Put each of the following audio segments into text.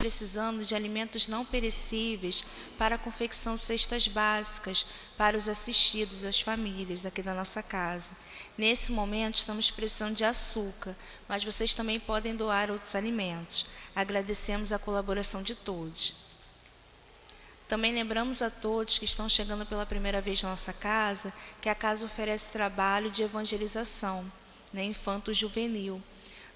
precisando de alimentos não perecíveis para a confecção de cestas básicas para os assistidos, as famílias aqui da nossa casa. Nesse momento, estamos precisando de açúcar, mas vocês também podem doar outros alimentos. Agradecemos a colaboração de todos. Também lembramos a todos que estão chegando pela primeira vez na nossa casa, que a casa oferece trabalho de evangelização, infanto-juvenil.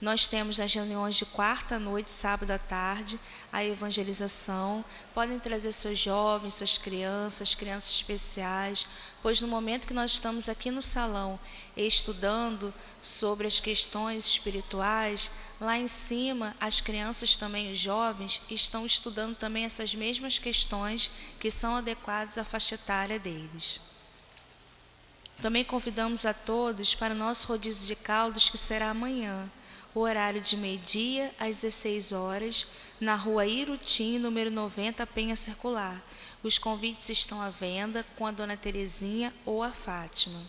Nós temos nas reuniões de quarta à noite, sábado à tarde, a evangelização. Podem trazer seus jovens, suas crianças especiais, pois no momento que nós estamos aqui no salão estudando sobre as questões espirituais, lá em cima as crianças também, os jovens, estão estudando também essas mesmas questões que são adequadas à faixa etária deles. Também convidamos a todos para o nosso rodízio de caldos, que será amanhã. O horário de meio-dia às 16 horas, na rua Irutim, número 90, Penha Circular. Os convites estão à venda com a Dona Terezinha ou a Fátima.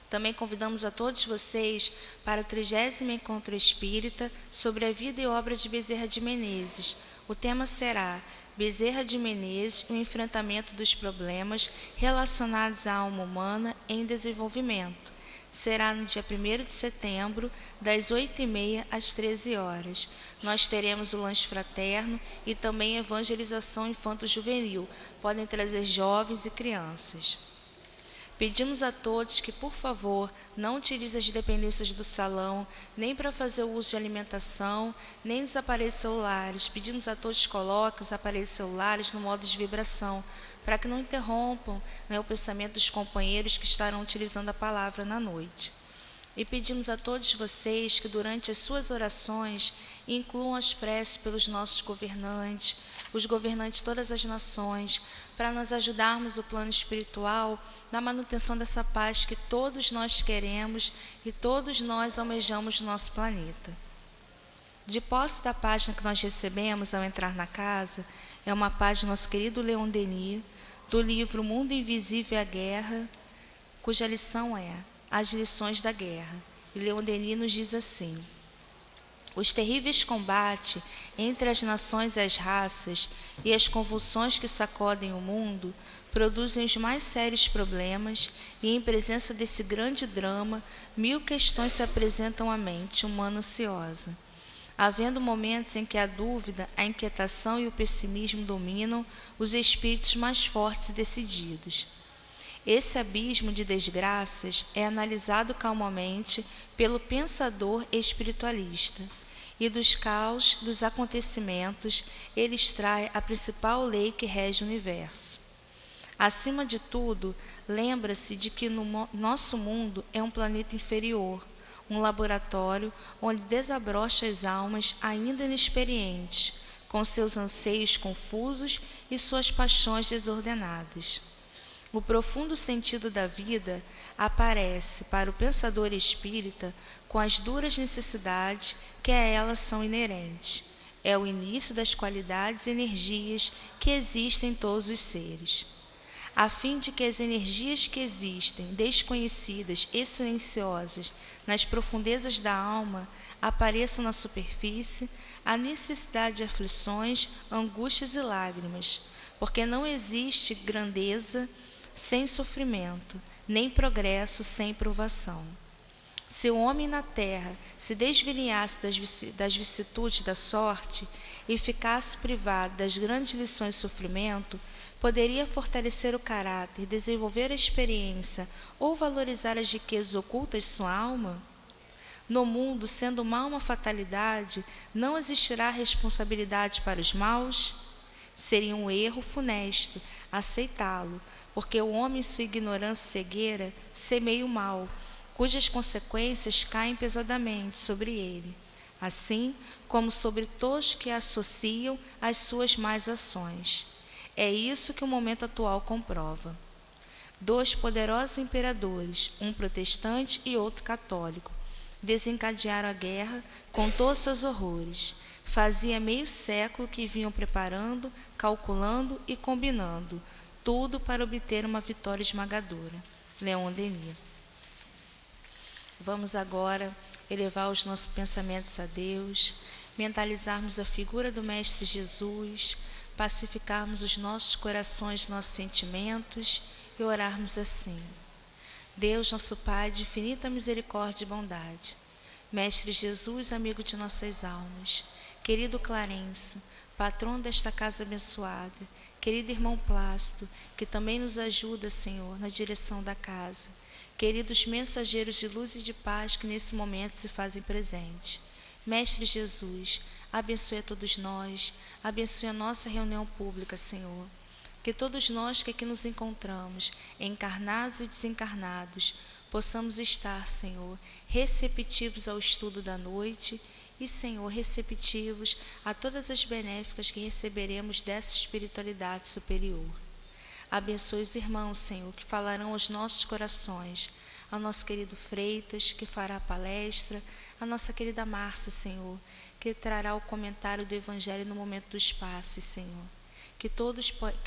Também convidamos a todos vocês para o 30º Encontro Espírita sobre a vida e obra de Bezerra de Menezes. O tema será Bezerra de Menezes, o enfrentamento dos problemas relacionados à alma humana em desenvolvimento. Será no dia 1º de setembro, das 8h30 às 13 horas. Nós teremos o lanche fraterno e também evangelização infanto-juvenil. Podem trazer jovens e crianças. Pedimos a todos que, por favor, não utilizem as dependências do salão, nem para fazer o uso de alimentação, nem dos aparelhos celulares. Pedimos a todos que coloquem os aparelhos celulares no modo de vibração, para que não interrompam o pensamento dos companheiros que estarão utilizando a palavra na noite. E pedimos a todos vocês que, durante as suas orações, incluam as preces pelos nossos governantes, os governantes de todas as nações, para nós ajudarmos o plano espiritual na manutenção dessa paz que todos nós queremos e todos nós almejamos no nosso planeta. De posse da página que nós recebemos ao entrar na casa, é uma página do nosso querido Leon Denis, do livro Mundo Invisível e a Guerra, cuja lição é As Lições da Guerra. E Leon Denis nos diz assim: os terríveis combates entre as nações e as raças e as convulsões que sacodem o mundo produzem os mais sérios problemas, e em presença desse grande drama, 1000 questões se apresentam à mente humana ansiosa. Havendo momentos em que a dúvida, a inquietação e o pessimismo dominam os espíritos mais fortes e decididos. Esse abismo de desgraças é analisado calmamente pelo pensador espiritualista, e dos caos dos acontecimentos ele extrai a principal lei que rege o universo. Acima de tudo, lembra-se de que nosso mundo é um planeta inferior, um laboratório onde desabrocha as almas ainda inexperientes, com seus anseios confusos e suas paixões desordenadas. O profundo sentido da vida aparece para o pensador espírita com as duras necessidades que a elas são inerentes. É o início das qualidades e energias que existem em todos os seres. A fim de que as energias que existem, desconhecidas e silenciosas, nas profundezas da alma, apareçam na superfície, há necessidade de aflições, angústias e lágrimas, porque não existe grandeza sem sofrimento, nem progresso sem provação. Se o homem na terra se desvilinhasse das vicissitudes da sorte e ficasse privado das grandes lições de sofrimento, poderia fortalecer o caráter, desenvolver a experiência ou valorizar as riquezas ocultas de sua alma? No mundo, sendo o mal uma fatalidade, não existirá responsabilidade para os maus? Seria um erro funesto aceitá-lo, porque o homem, em sua ignorância e cegueira, semeia o mal, cujas consequências caem pesadamente sobre ele, assim como sobre todos que associam às suas más ações. É isso que o momento atual comprova. 2 poderosos imperadores, um protestante e outro católico, desencadearam a guerra com todos seus horrores. Fazia meio século que vinham preparando, calculando e combinando, tudo para obter uma vitória esmagadora. Leon Denis. Vamos agora elevar os nossos pensamentos a Deus, mentalizarmos a figura do Mestre Jesus, pacificarmos os nossos corações, nossos sentimentos e orarmos assim: Deus, nosso Pai de infinita misericórdia e bondade, Mestre Jesus, amigo de nossas almas, querido Clarencio, patrão desta casa abençoada, querido irmão Plácido, que também nos ajuda, Senhor, na direção da casa, queridos mensageiros de luz e de paz que nesse momento se fazem presentes. Mestre Jesus, abençoe a todos nós, abençoe a nossa reunião pública, Senhor. Que todos nós que aqui nos encontramos, encarnados e desencarnados, possamos estar, Senhor, receptivos ao estudo da noite e, Senhor, receptivos a todas as benéficas que receberemos dessa espiritualidade superior. Abençoe os irmãos, Senhor, que falarão aos nossos corações, ao nosso querido Freitas, que fará a palestra, a nossa querida Márcia, Senhor, que trará o comentário do Evangelho no momento do espaço, Senhor. Que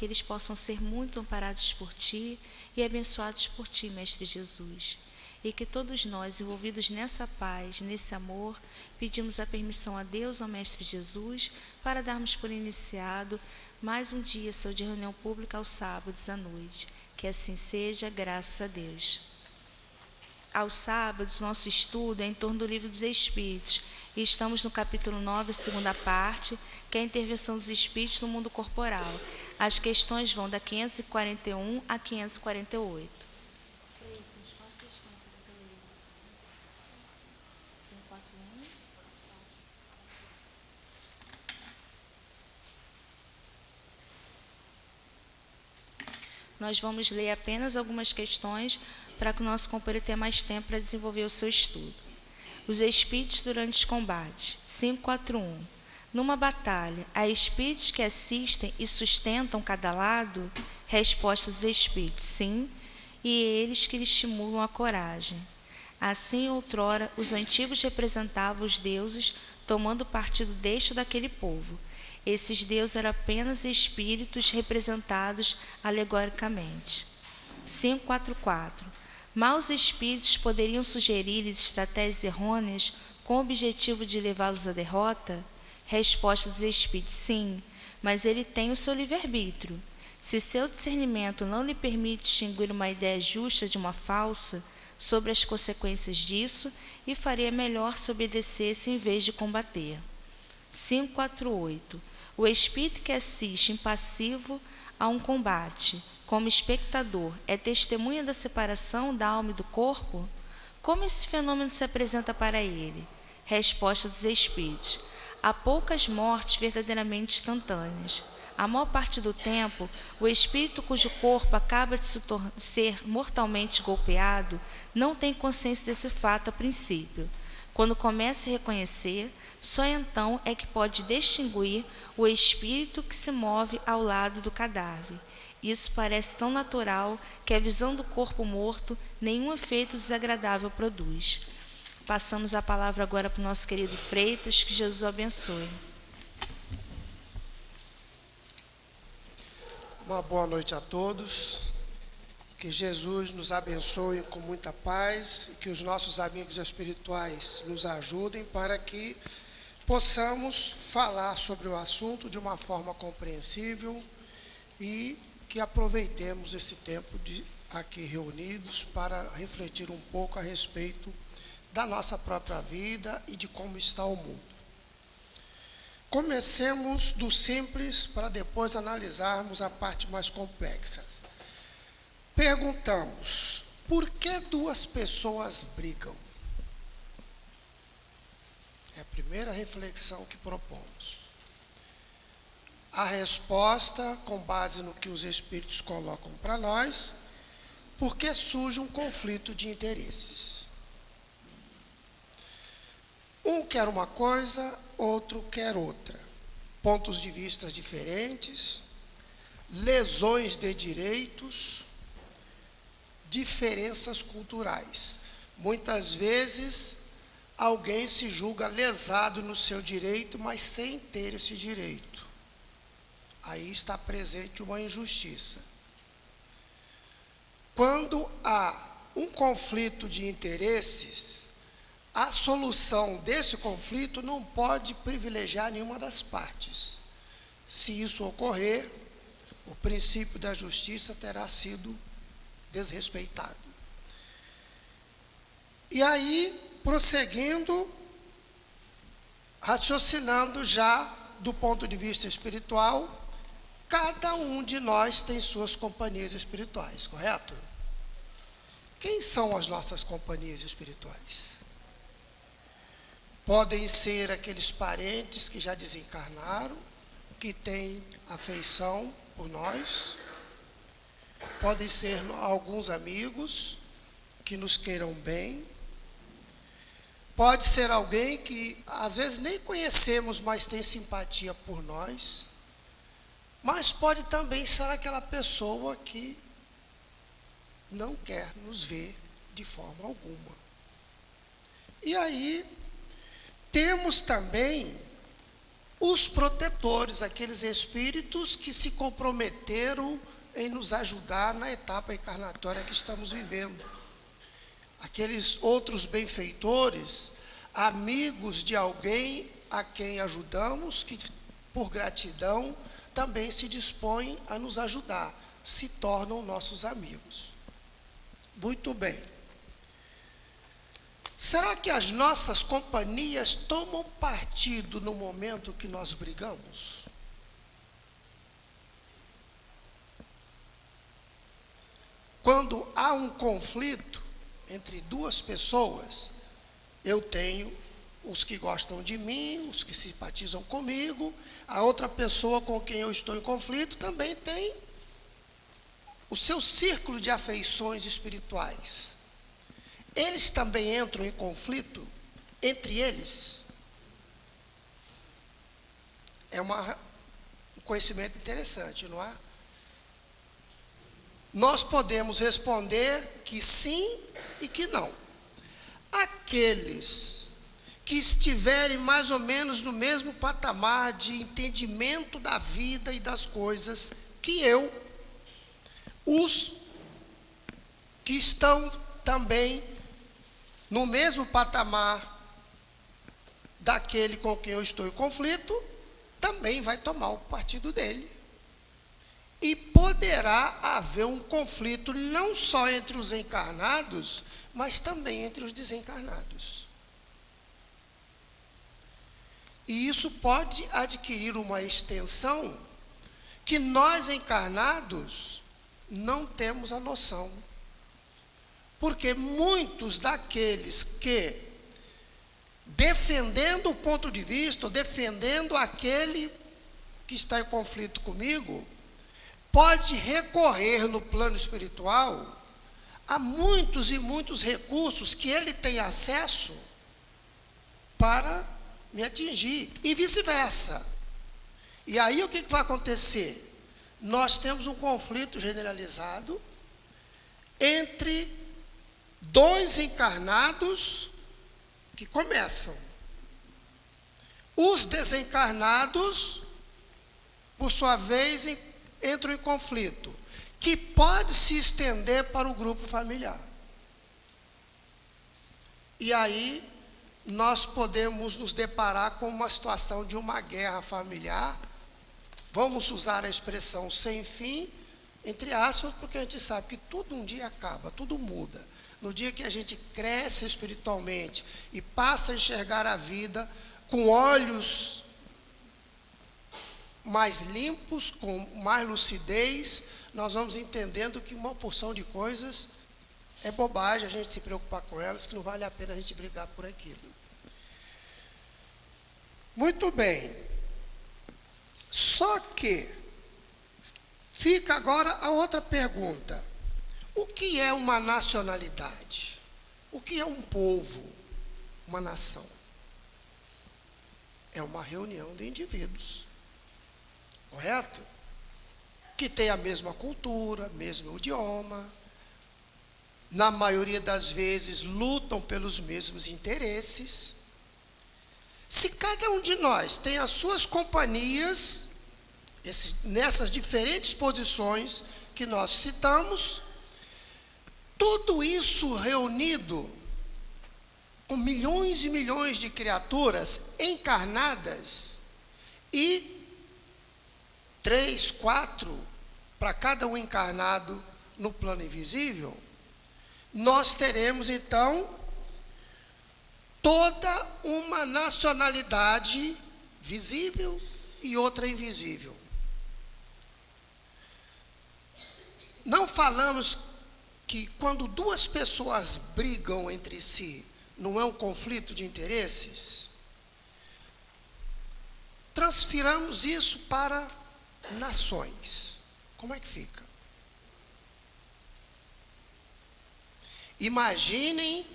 eles possam ser muito amparados por Ti e abençoados por Ti, Mestre Jesus. E que todos nós, envolvidos nessa paz, nesse amor, pedimos a permissão a Deus, ao Mestre Jesus, para darmos por iniciado mais um dia seu de reunião pública aos sábados à noite. Que assim seja, graças a Deus. Aos sábados, nosso estudo é em torno do Livro dos Espíritos, e estamos no capítulo 9, segunda parte, que é a intervenção dos espíritos no mundo corporal. As questões vão da 541 a 548. Nós vamos ler apenas algumas questões para que o nosso companheiro tenha mais tempo para desenvolver o seu estudo. Os espíritos durante os combates. 541. Numa batalha, há espíritos que assistem e sustentam cada lado? Resposta dos espíritos: sim, e eles que lhe estimulam a coragem. Assim, outrora, os antigos representavam os deuses, tomando partido deste ou daquele povo. Esses deuses eram apenas espíritos representados alegoricamente. 544. Maus espíritos poderiam sugerir-lhes estratégias errôneas com o objetivo de levá-los à derrota? Resposta dos espíritos: sim, mas ele tem o seu livre-arbítrio. Se seu discernimento não lhe permite distinguir uma ideia justa de uma falsa, sobre as consequências disso, e faria melhor se obedecesse em vez de combater. 548. O espírito que assiste impassivo a um combate, como espectador, é testemunha da separação da alma e do corpo? Como esse fenômeno se apresenta para ele? Resposta dos espíritos: há poucas mortes verdadeiramente instantâneas. A maior parte do tempo, o espírito cujo corpo acaba de ser mortalmente golpeado não tem consciência desse fato a princípio. Quando começa a reconhecer, só então é que pode distinguir o espírito que se move ao lado do cadáver. Isso parece tão natural que a visão do corpo morto nenhum efeito desagradável produz. Passamos a palavra agora para o nosso querido Freitas, que Jesus o abençoe. Uma boa noite a todos. Que Jesus nos abençoe com muita paz e que os nossos amigos espirituais nos ajudem para que possamos falar sobre o assunto de uma forma compreensível e que aproveitemos esse tempo aqui reunidos para refletir um pouco a respeito da nossa própria vida e de como está o mundo. Comecemos do simples para depois analisarmos a parte mais complexa. Perguntamos: por que duas pessoas brigam? É a primeira reflexão que propomos. A resposta, com base no que os espíritos colocam para nós: porque surge um conflito de interesses. Um quer uma coisa, outro quer outra. Pontos de vista diferentes, lesões de direitos, diferenças culturais. Muitas vezes, alguém se julga lesado no seu direito, mas sem ter esse direito. Aí está presente uma injustiça. Quando há um conflito de interesses, a solução desse conflito não pode privilegiar nenhuma das partes. Se isso ocorrer, o princípio da justiça terá sido desrespeitado. E aí, prosseguindo, raciocinando já do ponto de vista espiritual, cada um de nós tem suas companhias espirituais, correto? Quem são as nossas companhias espirituais? Podem ser aqueles parentes que já desencarnaram, que têm afeição por nós. Podem ser alguns amigos que nos queiram bem. Pode ser alguém que às vezes nem conhecemos, mas tem simpatia por nós. Mas pode também ser aquela pessoa que não quer nos ver de forma alguma. E aí, temos também os protetores, aqueles espíritos que se comprometeram em nos ajudar na etapa encarnatória que estamos vivendo. Aqueles outros benfeitores, amigos de alguém a quem ajudamos, que por gratidão também se dispõem a nos ajudar, se tornam nossos amigos. Muito bem. Será que as nossas companhias tomam partido no momento que nós brigamos? Quando há um conflito entre duas pessoas, eu tenho os que gostam de mim, os que simpatizam comigo, a outra pessoa com quem eu estou em conflito também tem o seu círculo de afeições espirituais. Eles também entram em conflito entre eles? É um conhecimento interessante, não é? Nós podemos responder que sim e que não. Aqueles que estiverem mais ou menos no mesmo patamar de entendimento da vida e das coisas que eu, os que estão também no mesmo patamar daquele com quem eu estou em conflito, também vai tomar o partido dele. E poderá haver um conflito não só entre os encarnados, mas também entre os desencarnados. E isso pode adquirir uma extensão que nós encarnados não temos a noção. Porque muitos daqueles que, defendendo o ponto de vista, ou defendendo aquele que está em conflito comigo, pode recorrer no plano espiritual a muitos e muitos recursos que ele tem acesso para me atingir, e vice-versa. E aí o que vai acontecer? Nós temos um conflito generalizado entre dois encarnados que começam. Os desencarnados, por sua vez, entram em conflito, que pode se estender para o grupo familiar. E aí nós podemos nos deparar com uma situação de uma guerra familiar. Vamos usar a expressão sem fim, entre aspas, porque a gente sabe que tudo um dia acaba, tudo muda. No dia que a gente cresce espiritualmente e passa a enxergar a vida com olhos mais limpos, com mais lucidez, nós vamos entendendo que uma porção de coisas é bobagem a gente se preocupar com elas, que não vale a pena a gente brigar por aquilo. Muito bem. Só que fica agora a outra pergunta. O que é uma nacionalidade? O que é um povo, uma nação? É uma reunião de indivíduos, correto? Que tem a mesma cultura, mesmo idioma, na maioria das vezes lutam pelos mesmos interesses. Se cada um de nós tem as suas companhias, nessas diferentes posições que nós citamos, tudo isso reunido com milhões e milhões de criaturas encarnadas e 3, 4 para cada um encarnado no plano invisível, nós teremos então toda uma nacionalidade visível e outra invisível. Não falamos que quando duas pessoas brigam entre si, não é um conflito de interesses? Transfiramos isso para nações. Como é que fica? Imaginem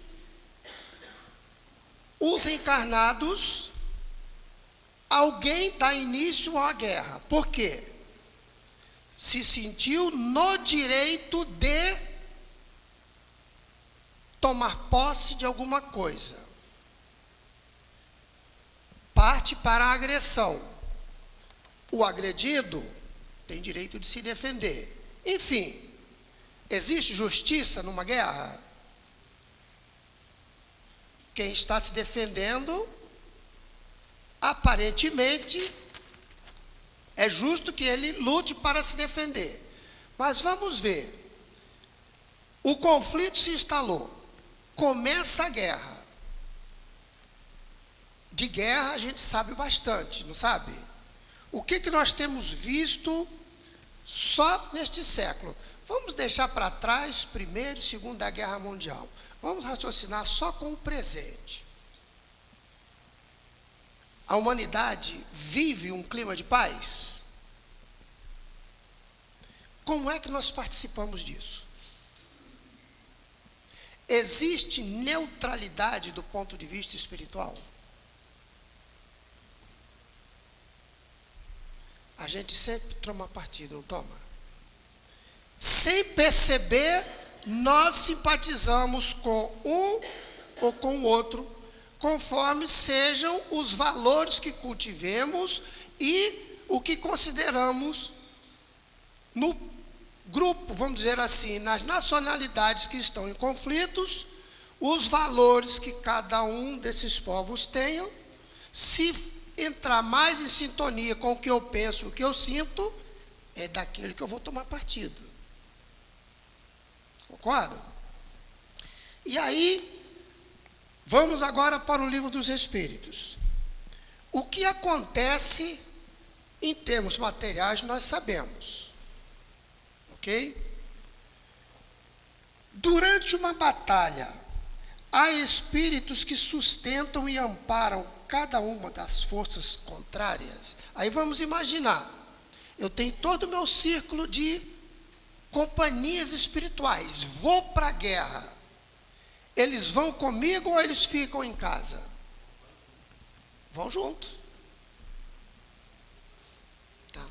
os encarnados, alguém dá início à guerra. Por quê? Se sentiu no direito de tomar posse de alguma coisa. Parte para a agressão. O agredido tem direito de se defender. Enfim, existe justiça numa guerra? Quem está se defendendo, aparentemente, é justo que ele lute para se defender. Mas vamos ver. O conflito se instalou. Começa a guerra. De guerra a gente sabe bastante, não sabe? O que nós temos visto só neste século? Vamos deixar para trás Primeira e Segunda Guerra Mundial. Vamos raciocinar só com o presente. A humanidade vive um clima de paz? Como é que nós participamos disso? Existe neutralidade do ponto de vista espiritual? A gente sempre toma partido, não toma? Sem perceber, nós simpatizamos com um ou com o outro, conforme sejam os valores que cultivemos e o que consideramos no grupo, vamos dizer assim, nas nacionalidades que estão em conflitos, os valores que cada um desses povos tenham. Se entrar mais em sintonia com o que eu penso, o que eu sinto, é daquele que eu vou tomar partido. Concordo? E aí, vamos agora para o Livro dos Espíritos. O que acontece em termos materiais nós sabemos. Ok? Durante uma batalha, há espíritos que sustentam e amparam cada uma das forças contrárias. Aí vamos imaginar, eu tenho todo o meu círculo de companhias espirituais, vou para a guerra. Eles vão comigo ou eles ficam em casa? Vão juntos. Tá.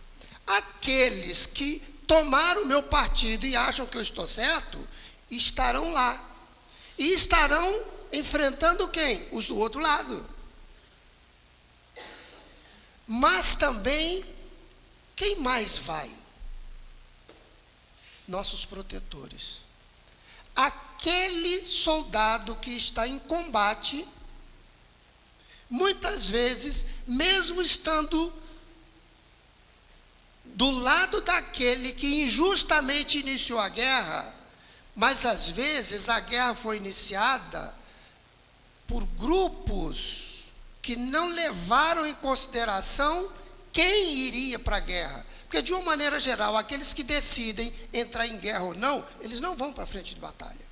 Aqueles que tomaram o meu partido e acham que eu estou certo, estarão lá. E estarão enfrentando quem? Os do outro lado. Mas também, quem mais vai? Nossos protetores. Aquele soldado que está em combate, muitas vezes, mesmo estando do lado daquele que injustamente iniciou a guerra, mas às vezes a guerra foi iniciada por grupos que não levaram em consideração quem iria para a guerra. Porque, de uma maneira geral, aqueles que decidem entrar em guerra ou não, eles não vão para a frente de batalha.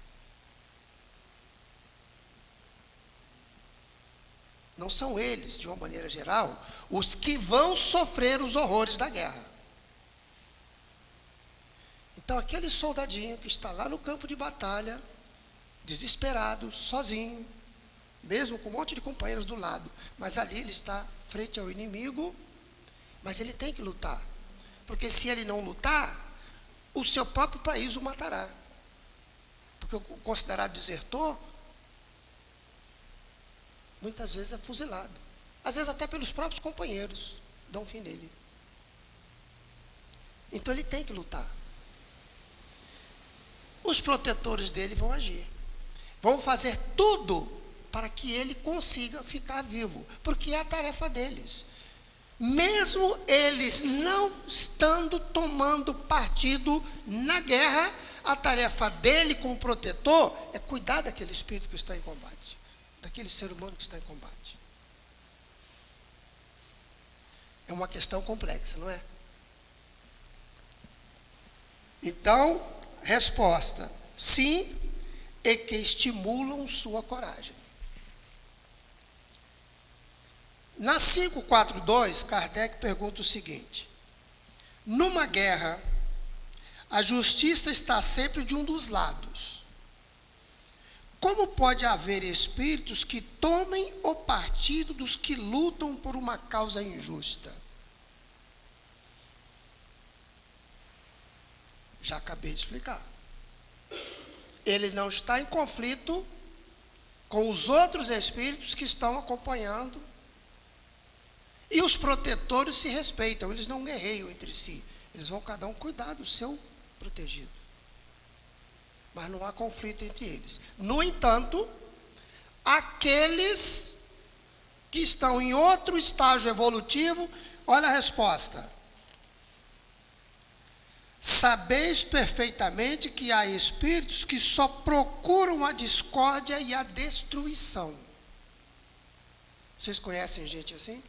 Não são eles, de uma maneira geral, os que vão sofrer os horrores da guerra. Então, aquele soldadinho que está lá no campo de batalha, desesperado, sozinho, mesmo com um monte de companheiros do lado, mas ali ele está frente ao inimigo, mas ele tem que lutar. Porque se ele não lutar, o seu próprio país o matará. Porque o considerado desertor, muitas vezes é fuzilado. Às vezes até pelos próprios companheiros, dão fim nele. Então ele tem que lutar. Os protetores dele vão agir. Vão fazer tudo para que ele consiga ficar vivo, porque é a tarefa deles. Mesmo eles não estando tomando partido na guerra, a tarefa dele como protetor é cuidar daquele espírito que está em combate, daquele ser humano que está em combate. É uma questão complexa, não é? Então, resposta: sim, e que estimulam sua coragem. Na 542, Kardec pergunta o seguinte: numa guerra, a justiça está sempre de um dos lados. Como pode haver espíritos que tomem o partido dos que lutam por uma causa injusta? Já acabei de explicar. Ele não está em conflito com os outros espíritos que estão acompanhando. E os protetores se respeitam, eles não guerreiam entre si. Eles vão cada um cuidar do seu protegido. Mas não há conflito entre eles. No entanto, aqueles que estão em outro estágio evolutivo, olha a resposta: sabeis perfeitamente que há espíritos que só procuram a discórdia e a destruição. Vocês conhecem gente assim?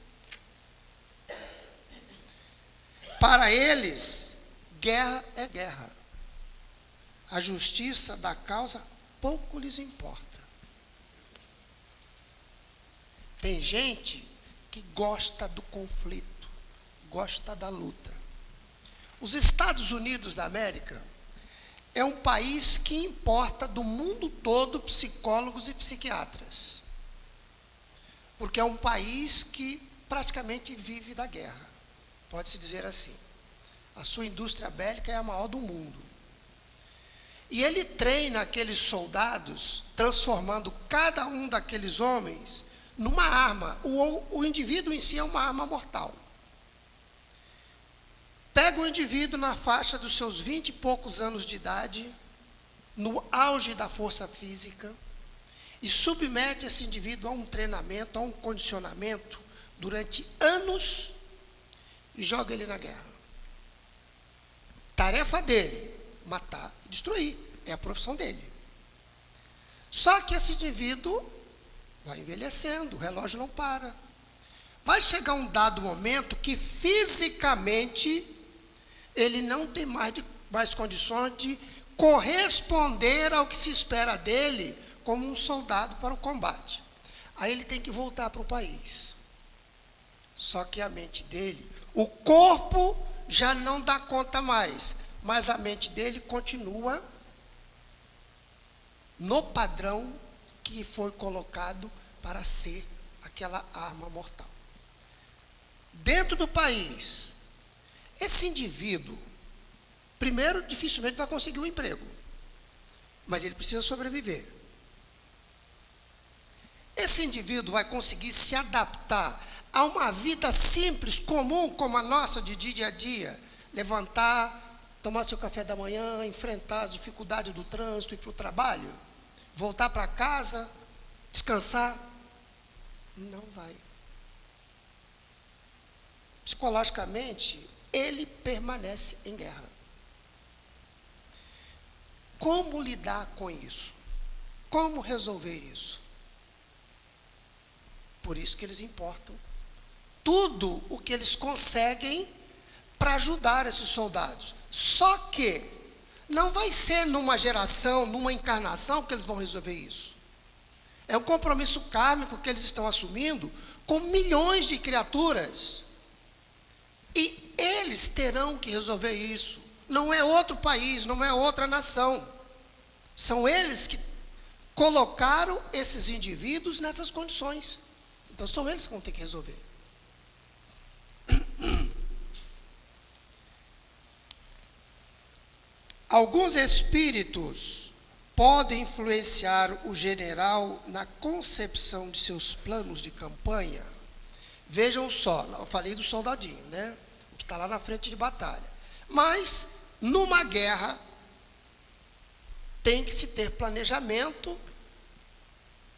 Para eles, guerra é guerra. A justiça da causa pouco lhes importa. Tem gente que gosta do conflito, gosta da luta. Os Estados Unidos da América é um país que importa do mundo todo psicólogos e psiquiatras. Porque é um país que praticamente vive da guerra. Pode-se dizer assim. A sua indústria bélica é a maior do mundo. E ele treina aqueles soldados, transformando cada um daqueles homens numa arma. O indivíduo em si é uma arma mortal. Pega o indivíduo na faixa dos seus 20 e poucos anos de idade, no auge da força física, e submete esse indivíduo a um treinamento, a um condicionamento, durante anos, e joga ele na guerra. Tarefa dele, matar e destruir. É a profissão dele. Só que esse indivíduo vai envelhecendo, o relógio não para. Vai chegar um dado momento que fisicamente ele não tem mais condições de corresponder ao que se espera dele como um soldado para o combate. Aí ele tem que voltar para o país. Só que a mente dele, o corpo já não dá conta mais, mas a mente dele continua no padrão que foi colocado para ser aquela arma mortal. Dentro do país, esse indivíduo, primeiro, dificilmente vai conseguir um emprego, mas ele precisa sobreviver. Esse indivíduo vai conseguir se adaptar a uma vida simples, comum, como a nossa, de dia a dia. Levantar, tomar seu café da manhã, enfrentar as dificuldades do trânsito, ir para o trabalho, voltar para casa, descansar. Não vai. Psicologicamente, ele permanece em guerra. Como lidar com isso? Como resolver isso? Por isso que eles importam tudo o que eles conseguem para ajudar esses soldados. Só que não vai ser numa geração, numa encarnação que eles vão resolver isso. É um compromisso kármico que eles estão assumindo com milhões de criaturas. E eles terão que resolver isso. Não é outro país, não é outra nação. São eles que colocaram esses indivíduos nessas condições. Então são eles que vão ter que resolver. Alguns espíritos podem influenciar o general na concepção de seus planos de campanha. Vejam só, eu falei do soldadinho, né? O que está lá na frente de batalha. Mas, numa guerra, tem que se ter planejamento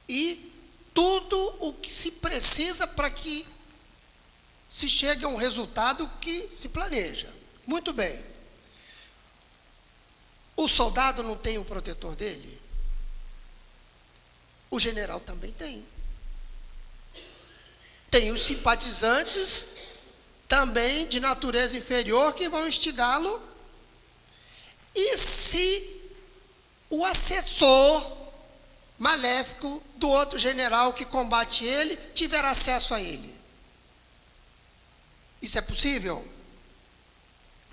e tudo o que se precisa para que se chegue a um resultado que se planeja. Muito bem. O soldado não tem o protetor dele? O general também tem. Tem os simpatizantes também de natureza inferior que vão instigá-lo. E se o assessor maléfico do outro general que combate ele tiver acesso a ele? Isso é possível?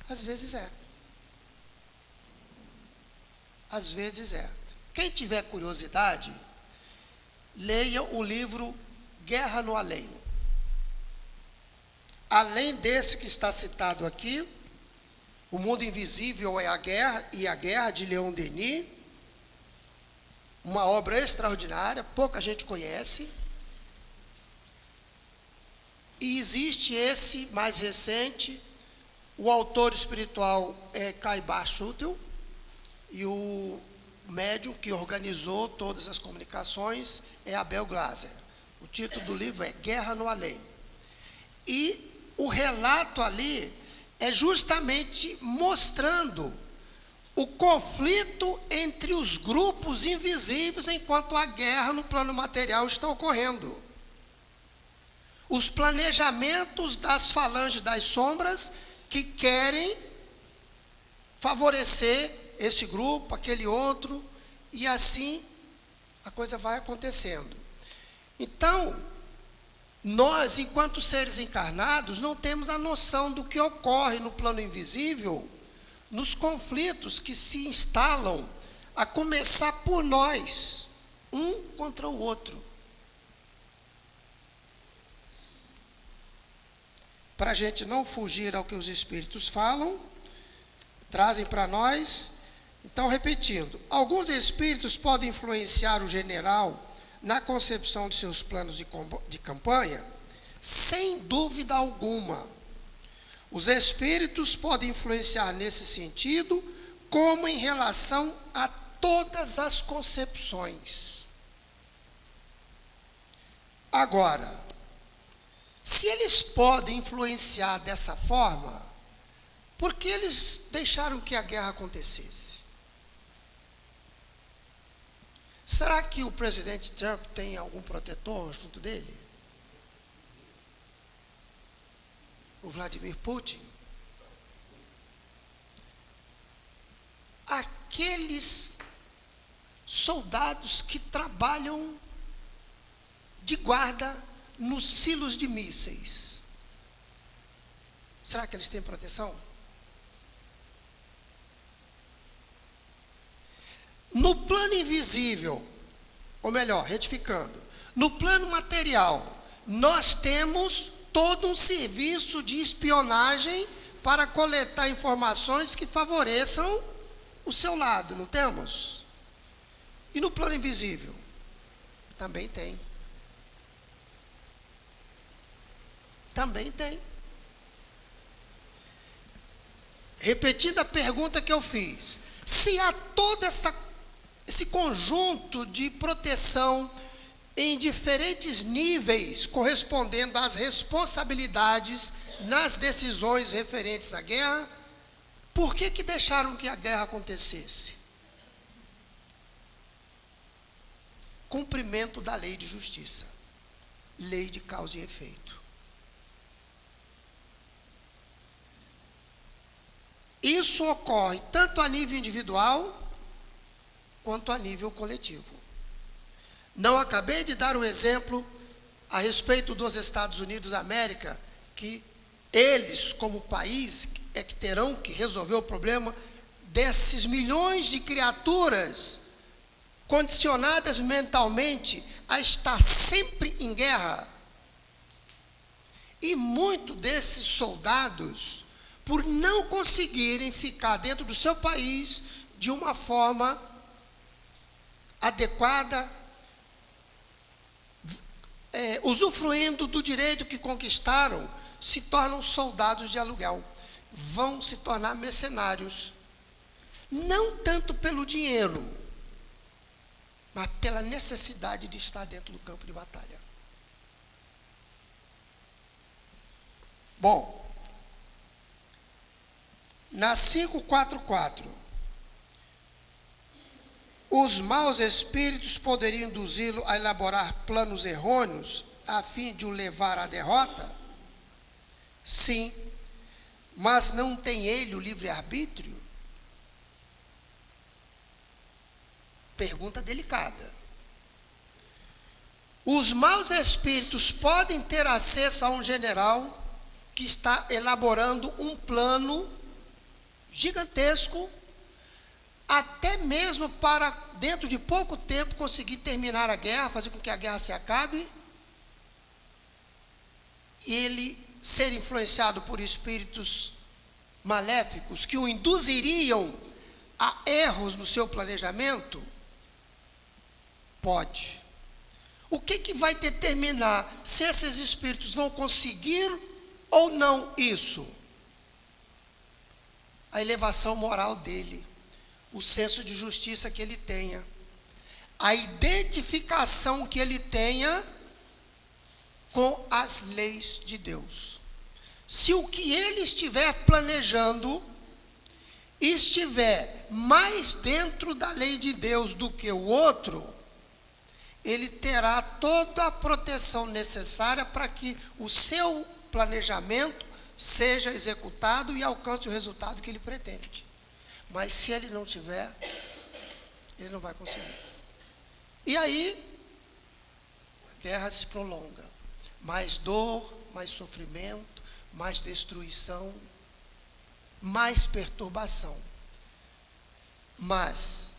Às vezes é. Às vezes é. Quem tiver curiosidade, leia o livro Guerra no Além. Além desse que está citado aqui, O Mundo Invisível é a Guerra e a Guerra, de Leon Denis, uma obra extraordinária, pouca gente conhece. E existe esse mais recente, o autor espiritual é Caibar Schutel, e o médium que organizou todas as comunicações é Abel Glaser. O título do livro é Guerra no Além. E o relato ali é justamente mostrando o conflito entre os grupos invisíveis enquanto a guerra no plano material está ocorrendo. Os planejamentos das falanges das sombras que querem favorecer esse grupo, aquele outro, e assim a coisa vai acontecendo. Então, nós, enquanto seres encarnados, não temos a noção do que ocorre no plano invisível, nos conflitos que se instalam, a começar por nós, um contra o outro. Para a gente não fugir ao que os espíritos falam, trazem para nós. Então, repetindo, alguns espíritos podem influenciar o general na concepção de seus planos de campanha, sem dúvida alguma. Os espíritos podem influenciar nesse sentido, como em relação a todas as concepções. Agora, se eles podem influenciar dessa forma, por que eles deixaram que a guerra acontecesse? Será que o presidente Trump tem algum protetor junto dele? O Vladimir Putin? Aqueles soldados que trabalham de guarda nos silos de mísseis, será que eles têm proteção? No plano invisível, ou melhor, retificando, no plano material, nós temos todo um serviço de espionagem para coletar informações que favoreçam o seu lado, não temos? E no plano invisível? Também tem. Também tem. Repetindo a pergunta que eu fiz, se há todo esse conjunto de proteção em diferentes níveis, correspondendo às responsabilidades nas decisões referentes à guerra, por que deixaram que a guerra acontecesse? Cumprimento da lei de justiça, lei de causa e efeito. Isso ocorre tanto a nível individual quanto a nível coletivo. Não acabei de dar um exemplo a respeito dos Estados Unidos da América, que eles, como país, é que terão que resolver o problema desses milhões de criaturas condicionadas mentalmente a estar sempre em guerra. E muitos desses soldados, por não conseguirem ficar dentro do seu país de uma forma adequada, usufruindo do direito que conquistaram, se tornam soldados de aluguel, vão se tornar mercenários, não tanto pelo dinheiro, mas pela necessidade de estar dentro do campo de batalha. Bom, na 5:4:4, os maus espíritos poderiam induzi-lo a elaborar planos errôneos a fim de o levar à derrota? Sim, mas não tem ele o livre-arbítrio? Pergunta delicada. Os maus espíritos podem ter acesso a um general que está elaborando um plano gigantesco, até mesmo para, dentro de pouco tempo, conseguir terminar a guerra, fazer com que a guerra se acabe, e ele ser influenciado por espíritos maléficos que o induziriam a erros no seu planejamento? Pode. O que vai determinar se esses espíritos vão conseguir ou não isso? A elevação moral dele, o senso de justiça que ele tenha, a identificação que ele tenha com as leis de Deus. Se o que ele estiver planejando estiver mais dentro da lei de Deus do que o outro, ele terá toda a proteção necessária para que o seu planejamento seja executado e alcance o resultado que ele pretende. Mas se ele não tiver, ele não vai conseguir. E aí, a guerra se prolonga. Mais dor, mais sofrimento, mais destruição, mais perturbação. Mas,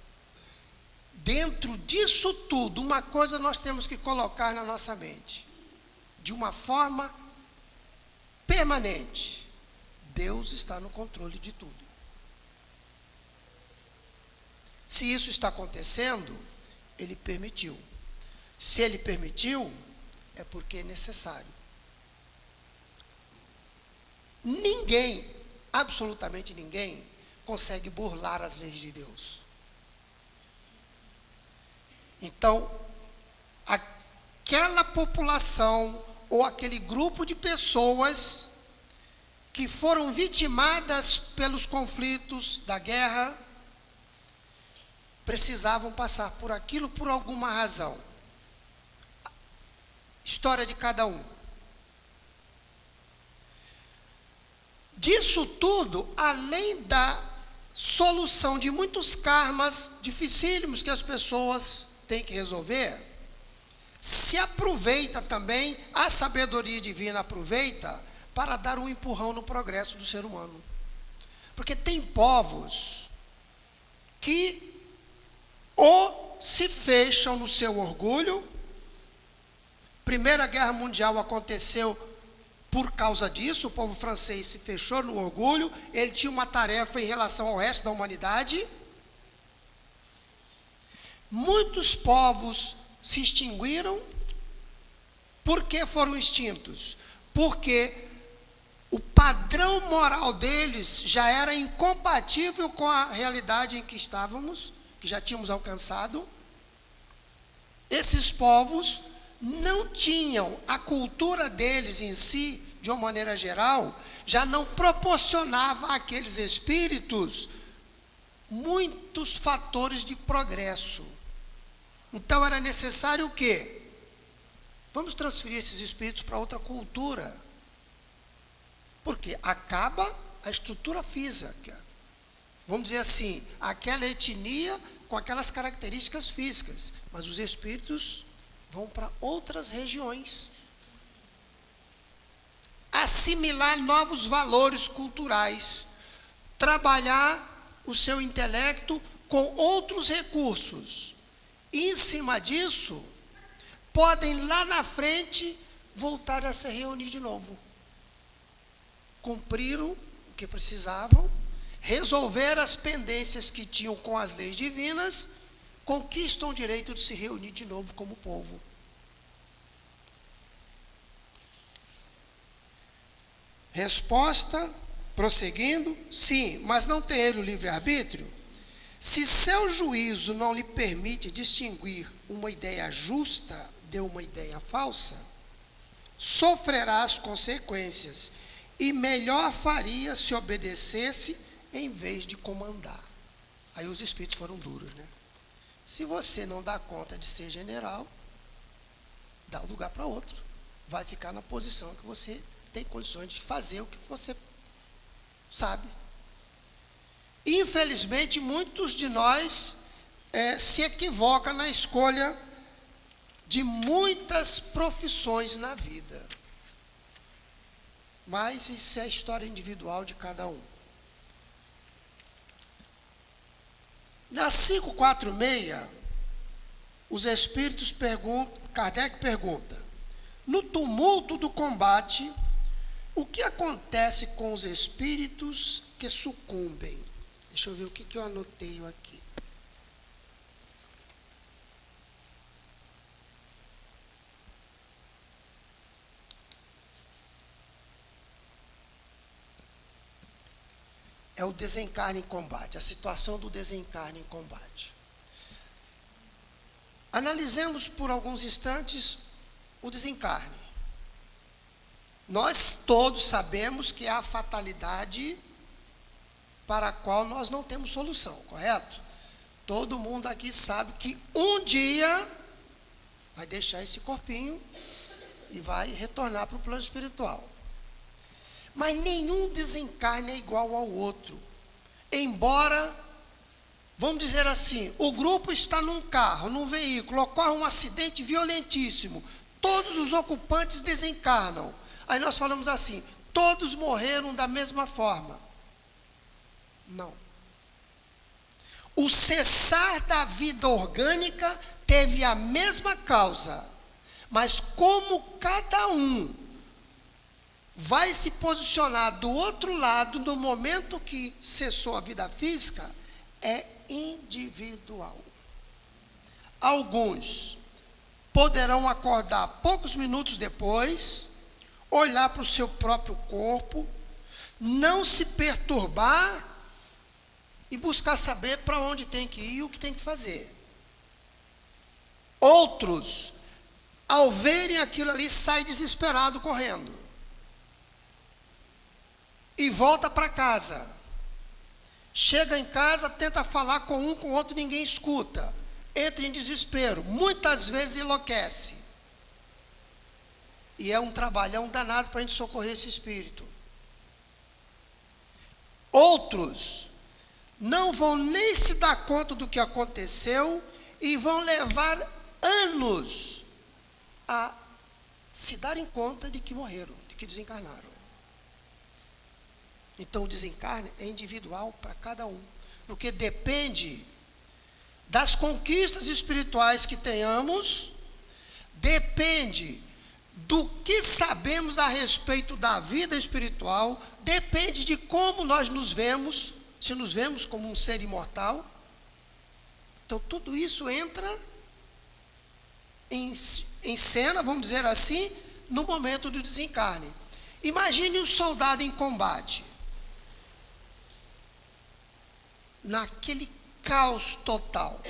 dentro disso tudo, uma coisa nós temos que colocar na nossa mente, de uma forma permanente: Deus está no controle de tudo. Se isso está acontecendo, Ele permitiu. Se Ele permitiu, é porque é necessário. Ninguém, absolutamente ninguém, consegue burlar as leis de Deus. Então, aquela população ou aquele grupo de pessoas que foram vitimadas pelos conflitos da guerra, precisavam passar por aquilo por alguma razão. História de cada um. Disso tudo, além da solução de muitos karmas dificílimos que as pessoas têm que resolver, se aproveita também, a sabedoria divina aproveita para dar um empurrão no progresso do ser humano. Porque tem povos que ou se fecham no seu orgulho. Primeira Guerra Mundial aconteceu por causa disso. O povo francês se fechou no orgulho. Ele tinha uma tarefa em relação ao resto da humanidade. Muitos povos se extinguiram. Por que foram extintos? Porque o padrão moral deles já era incompatível com a realidade em que estávamos, que já tínhamos alcançado. Esses povos não tinham, a cultura deles em si, de uma maneira geral, já não proporcionava àqueles espíritos muitos fatores de progresso. Então era necessário o quê? Vamos transferir esses espíritos para outra cultura. Porque acaba a estrutura física. Vamos dizer assim, aquela etnia com aquelas características físicas, mas os espíritos vão para outras regiões. Assimilar novos valores culturais, trabalhar o seu intelecto com outros recursos. E, em cima disso, podem lá na frente voltar a se reunir de novo. Cumpriram o que precisavam, resolver as pendências que tinham com as leis divinas, conquistam o direito de se reunir de novo como povo. Resposta, prosseguindo: sim, mas não tem ele o livre-arbítrio? Se seu juízo não lhe permite distinguir uma ideia justa de uma ideia falsa, sofrerá as consequências e melhor faria se obedecesse em vez de comandar. Aí os espíritos foram duros, né? Se você não dá conta de ser general, dá um lugar para outro. Vai ficar na posição que você tem condições de fazer o que você sabe. Infelizmente, muitos de nós se equivocam na escolha de muitas profissões na vida. Mas isso é a história individual de cada um. Na 546, os espíritos perguntam, Kardec pergunta: no tumulto do combate, o que acontece com os espíritos que sucumbem? Deixa eu ver o que eu anotei aqui. É o desencarne em combate, a situação do desencarne em combate. Analisemos por alguns instantes o desencarne. Nós todos sabemos que é a fatalidade para a qual nós não temos solução, correto? Todo mundo aqui sabe que um dia vai deixar esse corpinho e vai retornar para o plano espiritual. Mas nenhum desencarne é igual ao outro. Embora, vamos dizer assim, o grupo está num carro, num veículo, ocorre um acidente violentíssimo, todos os ocupantes desencarnam. Aí nós falamos assim: todos morreram da mesma forma. Não. O cessar da vida orgânica teve a mesma causa, mas como cada um vai se posicionar do outro lado no momento que cessou a vida física, é individual. Alguns poderão acordar poucos minutos depois, olhar para o seu próprio corpo, não se perturbar e buscar saber para onde tem que ir e o que tem que fazer. Outros, ao verem aquilo ali, saem desesperados correndo. E volta para casa. Chega em casa, tenta falar com um, com o outro, ninguém escuta. Entra em desespero. Muitas vezes enlouquece. E é um trabalhão danado para a gente socorrer esse espírito. Outros não vão nem se dar conta do que aconteceu e vão levar anos a se darem conta de que morreram, de que desencarnaram. Então o desencarne é individual para cada um, porque depende das conquistas espirituais que tenhamos, depende do que sabemos a respeito da vida espiritual, depende de como nós nos vemos, se nos vemos como um ser imortal. Então tudo isso entra em cena, vamos dizer assim, no momento do desencarne. Imagine um soldado em combate, naquele caos total.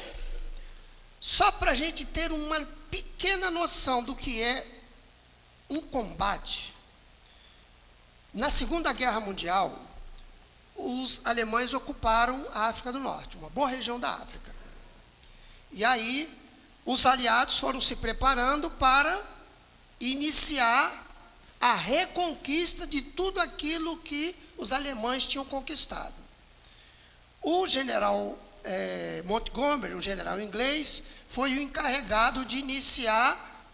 Só para a gente ter uma pequena noção do que é um combate. Na Segunda Guerra Mundial, os alemães ocuparam a África do Norte, uma boa região da África. E aí, os aliados foram se preparando para iniciar a reconquista de tudo aquilo que os alemães tinham conquistado. O general Montgomery, um general inglês, foi o encarregado de iniciar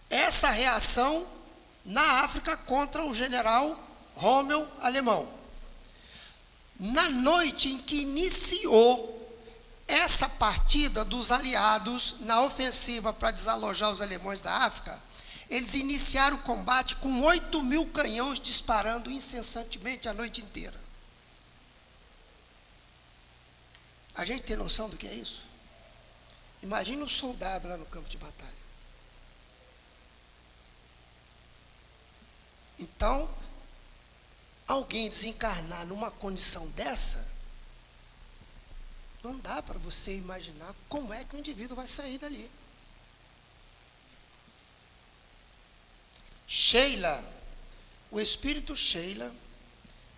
essa reação na África contra o general Rommel, alemão. Na noite em que iniciou essa partida dos aliados na ofensiva para desalojar os alemães da África, eles iniciaram o combate com 8.000 canhões disparando incessantemente a noite inteira. A gente tem noção do que é isso? Imagina um soldado lá no campo de batalha. Então, alguém desencarnar numa condição dessa, Não dá para você imaginar como é que o indivíduo vai sair dali. Sheila, o espírito Sheila,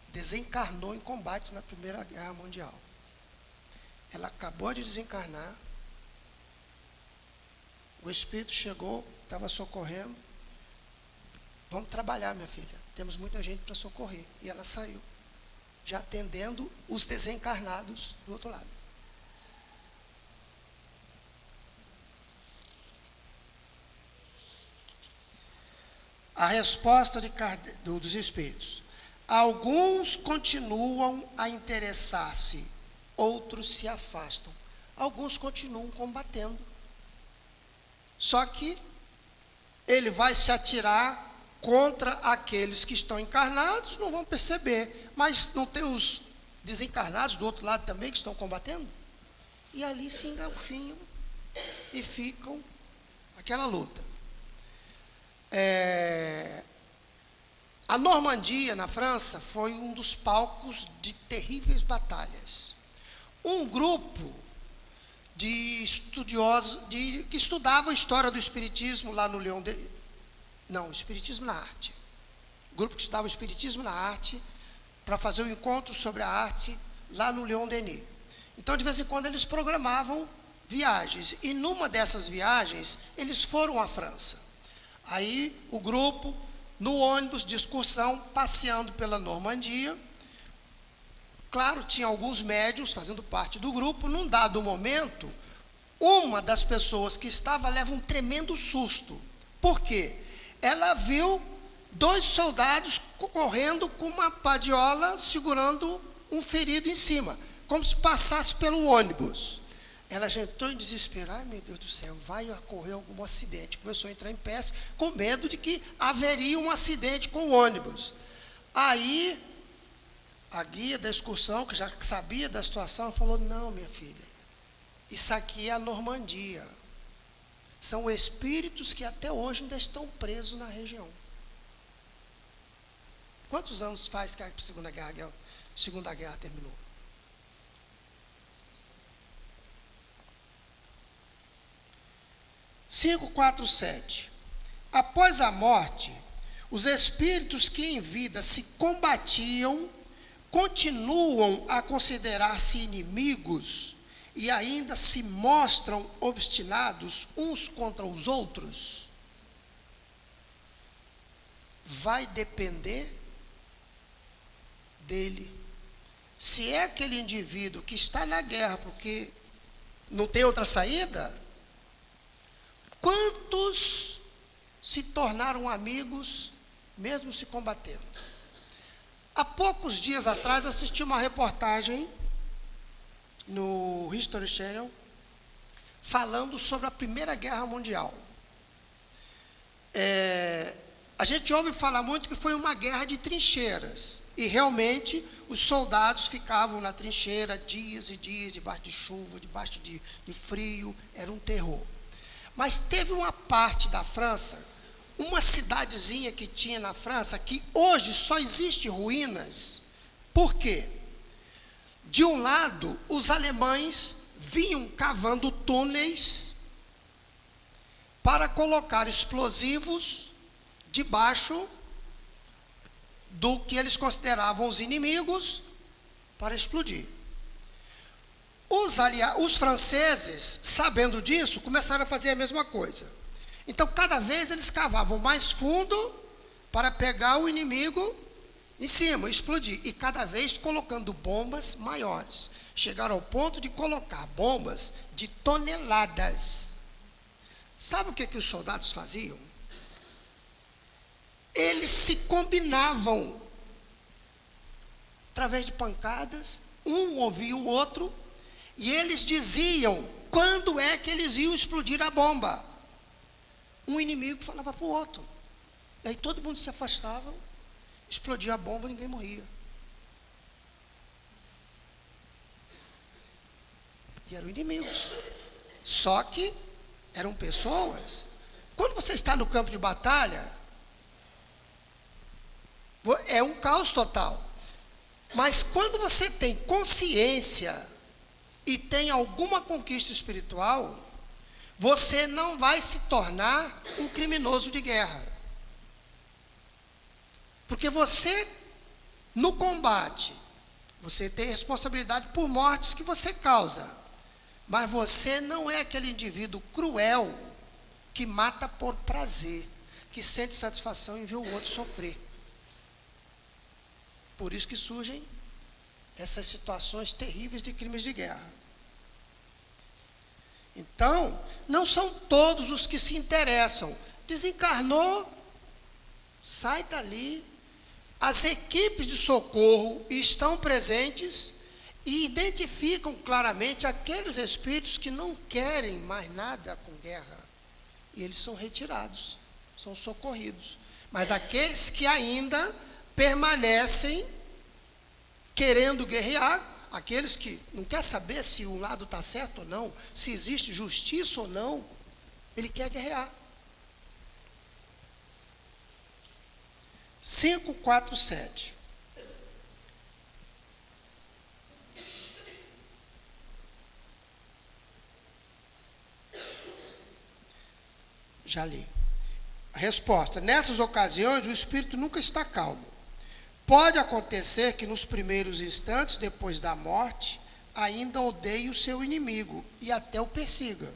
desencarnou em combate na Primeira Guerra Mundial. Ela acabou de desencarnar. O espírito chegou, estava socorrendo. Vamos trabalhar, minha filha. Temos muita gente para socorrer. E ela saiu, já atendendo os desencarnados do outro lado. A resposta dos espíritos. Alguns continuam a interessar-se, outros se afastam. Alguns continuam combatendo. Só que ele vai se atirar contra aqueles que estão encarnados, não vão perceber. Mas não tem os desencarnados do outro lado também que estão combatendo? E ali se engalfinham e ficam aquela luta. A Normandia, na França, foi um dos palcos de terríveis batalhas. Um grupo de estudiosos que estudavam a história do Espiritismo lá no Leão de... Não, Espiritismo na Arte. O grupo que estudava o Espiritismo na Arte para fazer um encontro sobre a arte lá no Leão Denis. Então, de vez em quando, eles programavam viagens. E numa dessas viagens, eles foram à França. Aí, o grupo, no ônibus de excursão, passeando pela Normandia. Claro, tinha alguns médiuns fazendo parte do grupo. Num dado momento, uma das pessoas que estava leva um tremendo susto. Por quê? Ela viu 2 soldados correndo com uma padiola segurando um ferido em cima, como se passasse pelo ônibus. Ela já entrou em desespero. Ai, meu Deus do céu, vai ocorrer algum acidente. Começou a entrar em pés, com medo de que haveria um acidente com o ônibus. Aí, a guia da excursão, que já sabia da situação, falou: não, minha filha, isso aqui é a Normandia. São espíritos que até hoje ainda estão presos na região. Quantos anos faz que a Segunda Guerra terminou? Cinco, 4, 7. Após a morte, os espíritos que em vida se combatiam continuam a considerar-se inimigos e ainda se mostram obstinados uns contra os outros? Vai depender dele. Se é aquele indivíduo que está na guerra porque não tem outra saída, quantos se tornaram amigos mesmo se combatendo? Há poucos dias atrás assisti uma reportagem no History Channel falando sobre a Primeira Guerra Mundial. A gente ouve falar muito que foi uma guerra de trincheiras, e realmente os soldados ficavam na trincheira dias e dias, debaixo de chuva, debaixo de frio, era um terror. Mas teve uma parte da França, uma cidadezinha que tinha na França, que hoje só existe ruínas. Por quê? De um lado, os alemães vinham cavando túneis para colocar explosivos debaixo do que eles consideravam os inimigos para explodir. Os franceses, sabendo disso, começaram a fazer a mesma coisa. Então, cada vez eles cavavam mais fundo para pegar o inimigo em cima, explodir. E cada vez colocando bombas maiores. Chegaram ao ponto de colocar bombas de toneladas. Sabe o que os soldados faziam? Eles se combinavam através de pancadas, um ouvia o outro, e eles diziam quando é que eles iam explodir a bomba. Um inimigo falava para o outro. E aí todo mundo se afastava, explodia a bomba e ninguém morria. E eram inimigos. Só que eram pessoas. Quando você está no campo de batalha, é um caos total. Mas quando você tem consciência e tem alguma conquista espiritual, você não vai se tornar um criminoso de guerra. Porque você, no combate, você tem responsabilidade por mortes que você causa. Mas você não é aquele indivíduo cruel que mata por prazer, que sente satisfação em ver o outro sofrer. Por isso que surgem essas situações terríveis de crimes de guerra. Então, não são todos os que se interessam. Desencarnou, sai dali. As equipes de socorro estão presentes e identificam claramente aqueles espíritos que não querem mais nada com guerra. E eles são retirados, são socorridos. Mas aqueles que ainda permanecem querendo guerrear, aqueles que não quer saber se um lado está certo ou não, se existe justiça ou não, ele quer guerrear. 547. Já li. A resposta: nessas ocasiões, o espírito nunca está calmo. Pode acontecer que nos primeiros instantes, depois da morte, ainda odeie o seu inimigo e até o persiga.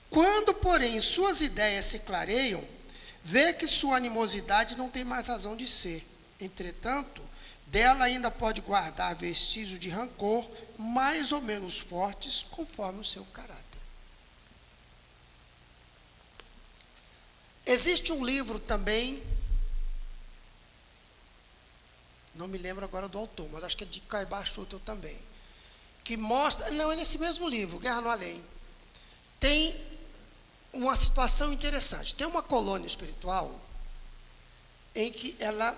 Quando, porém, suas ideias se clareiam, vê que sua animosidade não tem mais razão de ser. Entretanto, dela ainda pode guardar vestígios de rancor, mais ou menos fortes, conforme o seu caráter. Existe um livro também, não me lembro agora do autor, mas acho que é de Caibar Schutel também, que mostra, não, é nesse mesmo livro, Guerra no Além, tem uma situação interessante. Tem uma colônia espiritual em que ela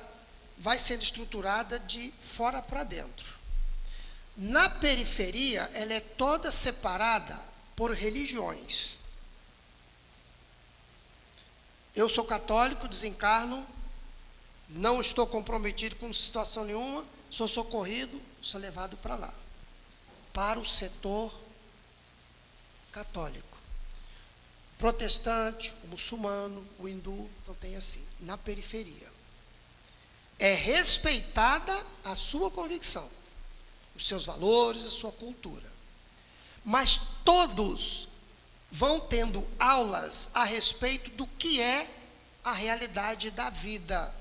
vai sendo estruturada de fora para dentro. Na periferia, ela é toda separada por religiões. Eu sou católico, desencarno, não estou comprometido com situação nenhuma, sou socorrido, sou levado para lá, para o setor católico. Protestante, o muçulmano, o hindu, então tem assim, na periferia. É respeitada a sua convicção, os seus valores, a sua cultura. Mas todos vão tendo aulas a respeito do que é a realidade da vida,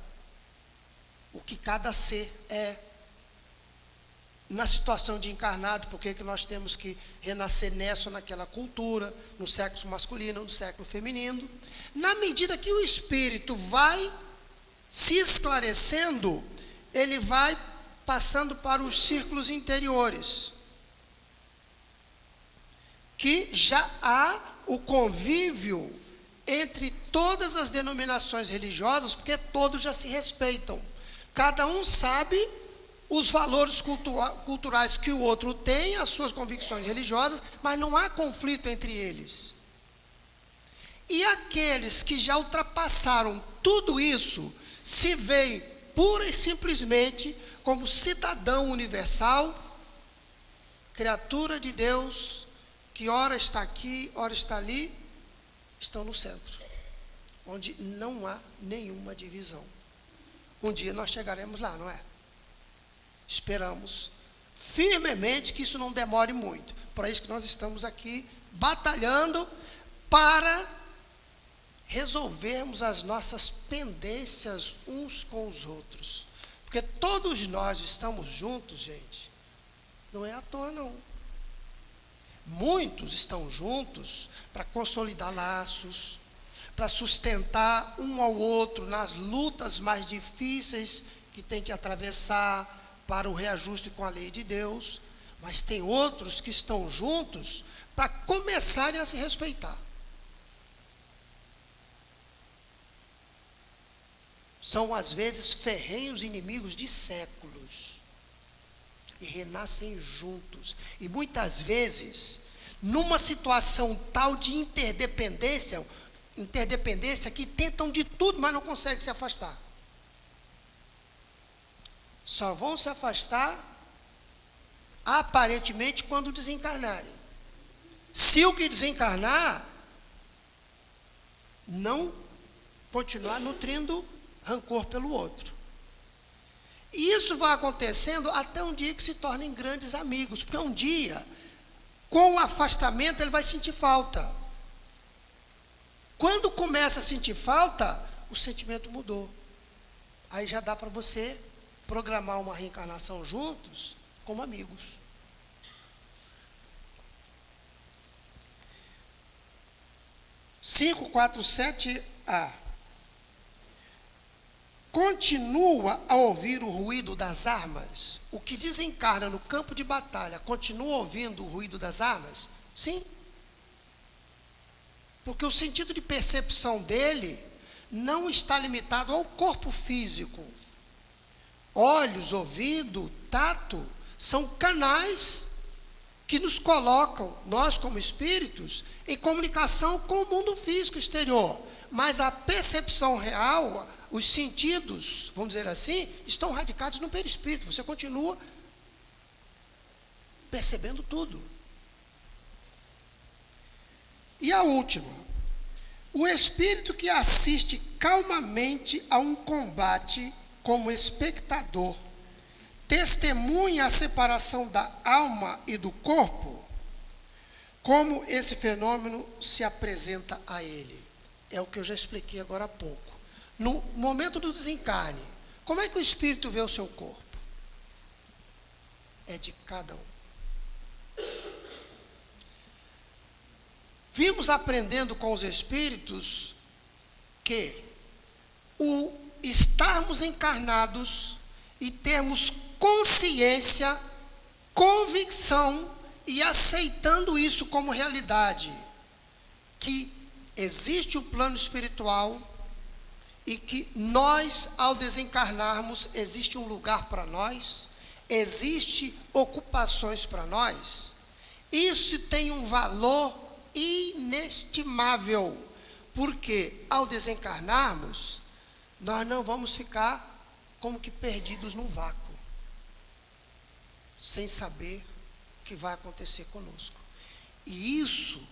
o que cada ser é. Na situação de encarnado, por que nós temos que renascer nessa ou naquela cultura, no sexo masculino, no sexo feminino. Na medida que o espírito vai se esclarecendo, ele vai passando para os círculos interiores, que já há o convívio entre todas as denominações religiosas, porque todos já se respeitam. Cada um sabe os valores culturais que o outro tem, as suas convicções religiosas, mas não há conflito entre eles. E aqueles que já ultrapassaram tudo isso, se veem pura e simplesmente como cidadão universal, criatura de Deus, que ora está aqui, ora está ali, estão no centro, onde não há nenhuma divisão. Um dia nós chegaremos lá, não é? Esperamos firmemente que isso não demore muito. Por isso que nós estamos aqui batalhando para resolvermos as nossas pendências uns com os outros. Porque todos nós estamos juntos, gente. Não é à toa, não. Muitos estão juntos para consolidar laços, para sustentar um ao outro nas lutas mais difíceis que tem que atravessar, para o reajuste com a lei de Deus, mas tem outros que estão juntos para começarem a se respeitar. São, às vezes, ferrenhos inimigos de séculos, e renascem juntos. E muitas vezes, numa situação tal de interdependência que tentam de tudo, mas não conseguem se afastar. Só vão se afastar aparentemente, quando desencarnarem. Se o que desencarnar não continuar nutrindo rancor pelo outro. E isso vai acontecendo até um dia que se tornem grandes amigos, porque um dia, com o afastamento, ele vai sentir falta. Quando começa a sentir falta, o sentimento mudou. Aí já dá para você programar uma reencarnação juntos, como amigos. (5, 4, 7a) continua a ouvir o ruído das armas? O que desencarna no campo de batalha continua ouvindo o ruído das armas? Sim. Porque o sentido de percepção dele não está limitado ao corpo físico. Olhos, ouvido, tato são canais que nos colocam, nós como espíritos, em comunicação com o mundo físico exterior. Mas a percepção real, os sentidos, vamos dizer assim, estão radicados no perispírito. Você continua percebendo tudo. E a última: o espírito que assiste calmamente a um combate como espectador, testemunha a separação da alma e do corpo? Como esse fenômeno se apresenta a ele? É o que eu já expliquei agora há pouco. No momento do desencarne, como é que o espírito vê o seu corpo? É de cada um. Vimos aprendendo com os espíritos que o estarmos encarnados e termos consciência, convicção e aceitando isso como realidade, que existe o plano espiritual e que nós, ao desencarnarmos, existe um lugar para nós, existe ocupações para nós. Isso tem um valor inestimável, porque ao desencarnarmos, nós não vamos ficar como que perdidos no vácuo, sem saber o que vai acontecer conosco. E isso,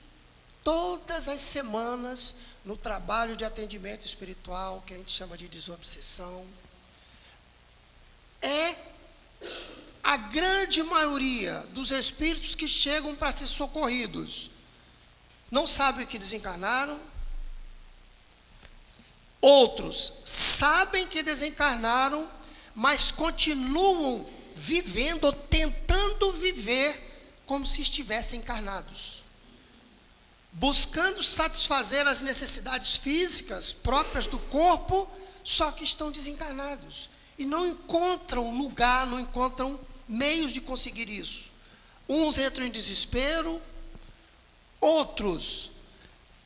todas as semanas, no trabalho de atendimento espiritual, que a gente chama de desobsessão, é a grande maioria dos espíritos que chegam para ser socorridos. Não sabem que desencarnaram. Outros sabem que desencarnaram, mas continuam vivendo ou tentando viver como se estivessem encarnados, buscando satisfazer as necessidades físicas próprias do corpo, só que estão desencarnados e não encontram lugar, não encontram meios de conseguir isso. Uns entram em desespero, outros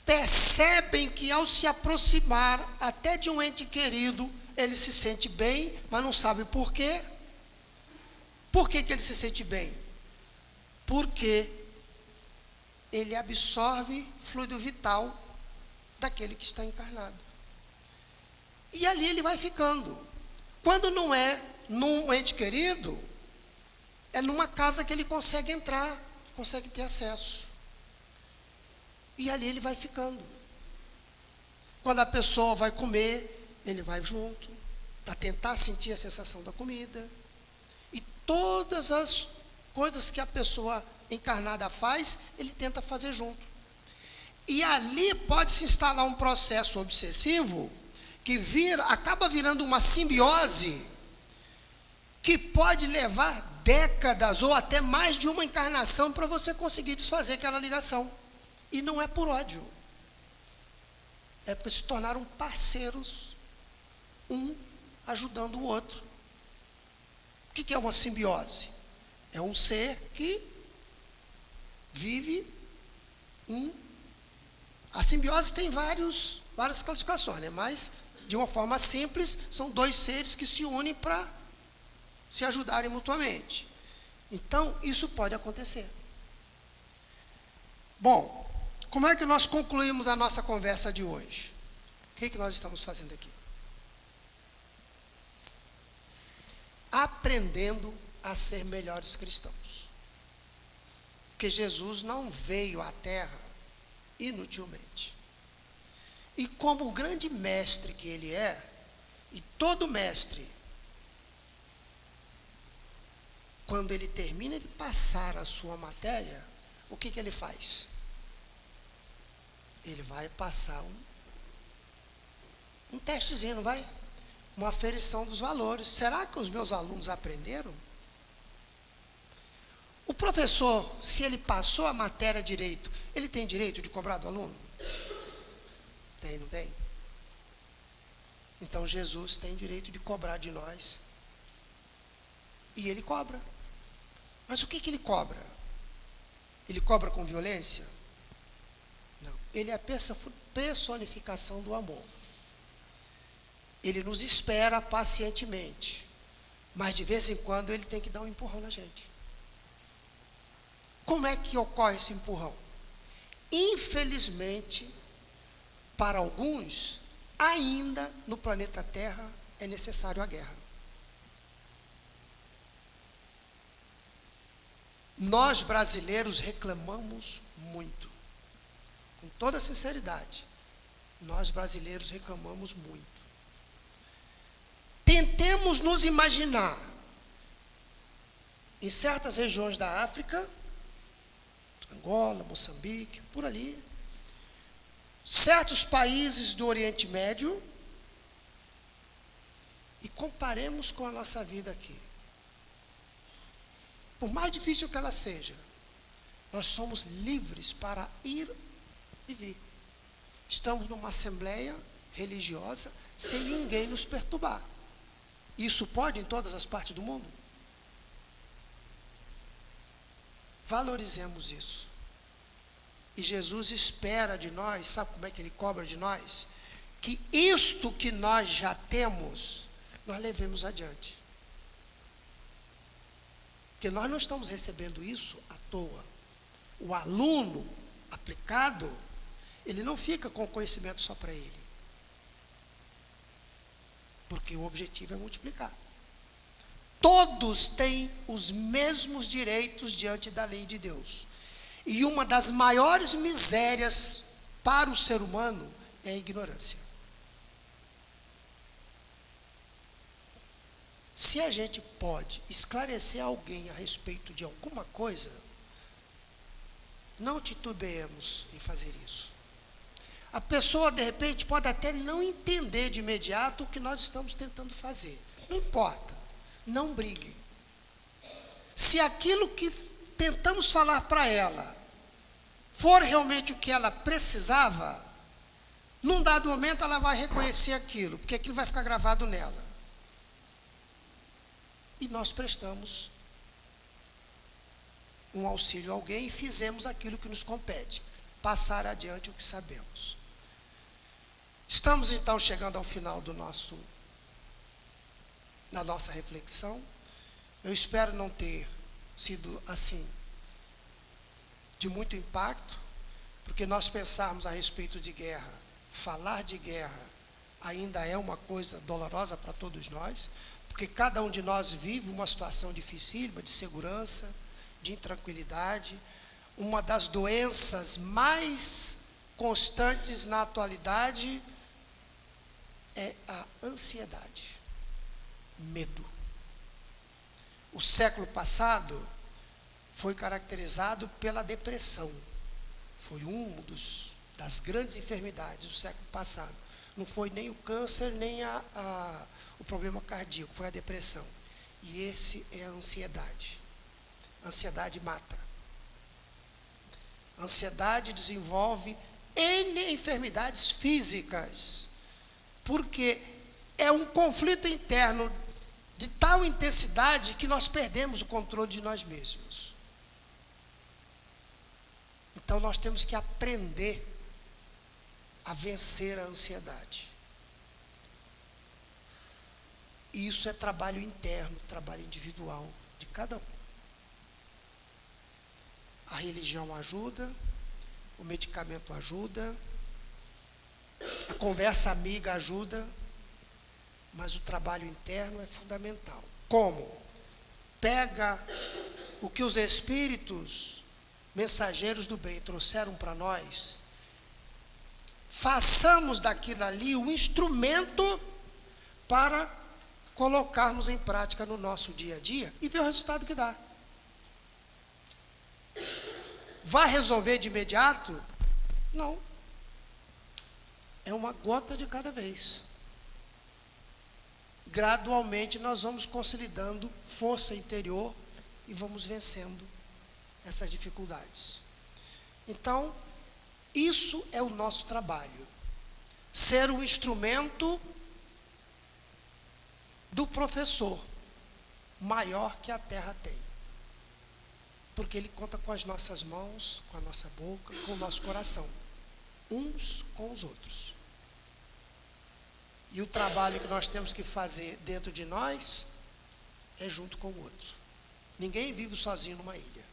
percebem que ao se aproximar até de um ente querido, ele se sente bem, mas não sabe por quê. Por que ele se sente bem? Porque ele absorve fluido vital daquele que está encarnado. E ali ele vai ficando. Quando não é num ente querido, é numa casa que ele consegue entrar, consegue ter acesso. E ali ele vai ficando. Quando a pessoa vai comer, ele vai junto, para tentar sentir a sensação da comida. E todas as coisas que a pessoa encarnada faz, ele tenta fazer junto. E ali pode se instalar um processo obsessivo que acaba virando uma simbiose que pode levar décadas ou até mais de uma encarnação para você conseguir desfazer aquela ligação. E não é por ódio. É porque se tornaram parceiros, um ajudando o outro. O que é uma simbiose? É um ser que vive A simbiose tem várias classificações, né? Mas, de uma forma simples, são dois seres que se unem para se ajudarem mutuamente. Então, isso pode acontecer. Bom, como é que nós concluímos a nossa conversa de hoje? O que nós estamos fazendo aqui? Aprendendo a ser melhores cristãos. Porque Jesus não veio à Terra inutilmente. E como o grande mestre que ele é, e todo mestre, quando ele termina de passar a sua matéria, o que ele faz? Ele vai passar um testezinho, não vai? Uma aferição dos valores. Será que os meus alunos aprenderam? O professor, se ele passou a matéria direito, ele tem direito de cobrar do aluno? Tem, não tem? Então Jesus tem direito de cobrar de nós. E ele cobra. Mas o que ele cobra? Ele cobra com violência? Não. Ele é a personificação do amor. Ele nos espera pacientemente. Mas de vez em quando ele tem que dar um empurrão na gente. Como é que ocorre esse empurrão? Infelizmente, para alguns, ainda no planeta Terra é necessário a guerra. Nós brasileiros reclamamos muito. Com toda sinceridade, nós brasileiros reclamamos muito. Tentemos nos imaginar, em certas regiões da África, Angola, Moçambique, por ali, certos países do Oriente Médio, e comparemos com a nossa vida aqui. Por mais difícil que ela seja, nós somos livres para ir e vir. Estamos numa assembleia religiosa sem ninguém nos perturbar. Isso pode em todas as partes do mundo? Valorizemos isso. E Jesus espera de nós, sabe como é que ele cobra de nós? Que isto que nós já temos, nós levemos adiante. Porque nós não estamos recebendo isso à toa. O aluno aplicado, ele não fica com conhecimento só para ele. Porque o objetivo é multiplicar. Todos têm os mesmos direitos diante da lei de Deus. E uma das maiores misérias para o ser humano é a ignorância. Se a gente pode esclarecer alguém a respeito de alguma coisa, não titubeemos em fazer isso. A pessoa, de repente, pode até não entender de imediato o que nós estamos tentando fazer. Não importa, não briguem. Se aquilo que tentamos falar para ela for realmente o que ela precisava, num dado momento ela vai reconhecer aquilo, porque aquilo vai ficar gravado nela. E nós prestamos um auxílio a alguém e fizemos aquilo que nos compete, passar adiante o que sabemos. Estamos então chegando ao final da nossa reflexão. Eu espero não ter sido assim de muito impacto, porque nós pensarmos a respeito de guerra, falar de guerra ainda é uma coisa dolorosa para todos nós, porque cada um de nós vive uma situação dificílima de segurança, de intranquilidade. Uma das doenças mais constantes na atualidade é a ansiedade, medo. O século passado foi caracterizado pela depressão. Foi das grandes enfermidades do século passado. Não foi nem o câncer, nem o problema cardíaco, foi a depressão. E esse é a ansiedade. A ansiedade mata. A ansiedade desenvolve N enfermidades físicas, porque é um conflito interno de tal intensidade que nós perdemos o controle de nós mesmos. Então nós temos que aprender a vencer a ansiedade. E isso é trabalho interno, trabalho individual de cada um. A religião ajuda, o medicamento ajuda, a conversa amiga ajuda, mas o trabalho interno é fundamental. Como? Pega o que os espíritos mensageiros do bem trouxeram para nós, façamos daquilo ali um instrumento para colocarmos em prática no nosso dia a dia e ver o resultado que dá. Vai resolver de imediato? Não. É uma gota de cada vez. Gradualmente nós vamos consolidando força interior e vamos vencendo essas dificuldades. Então, isso é o nosso trabalho. Ser um instrumento do professor maior que a terra tem. Porque ele conta com as nossas mãos, com a nossa boca, com o nosso coração. Uns com os outros. E o trabalho que nós temos que fazer dentro de nós é junto com o outro. Ninguém vive sozinho numa ilha.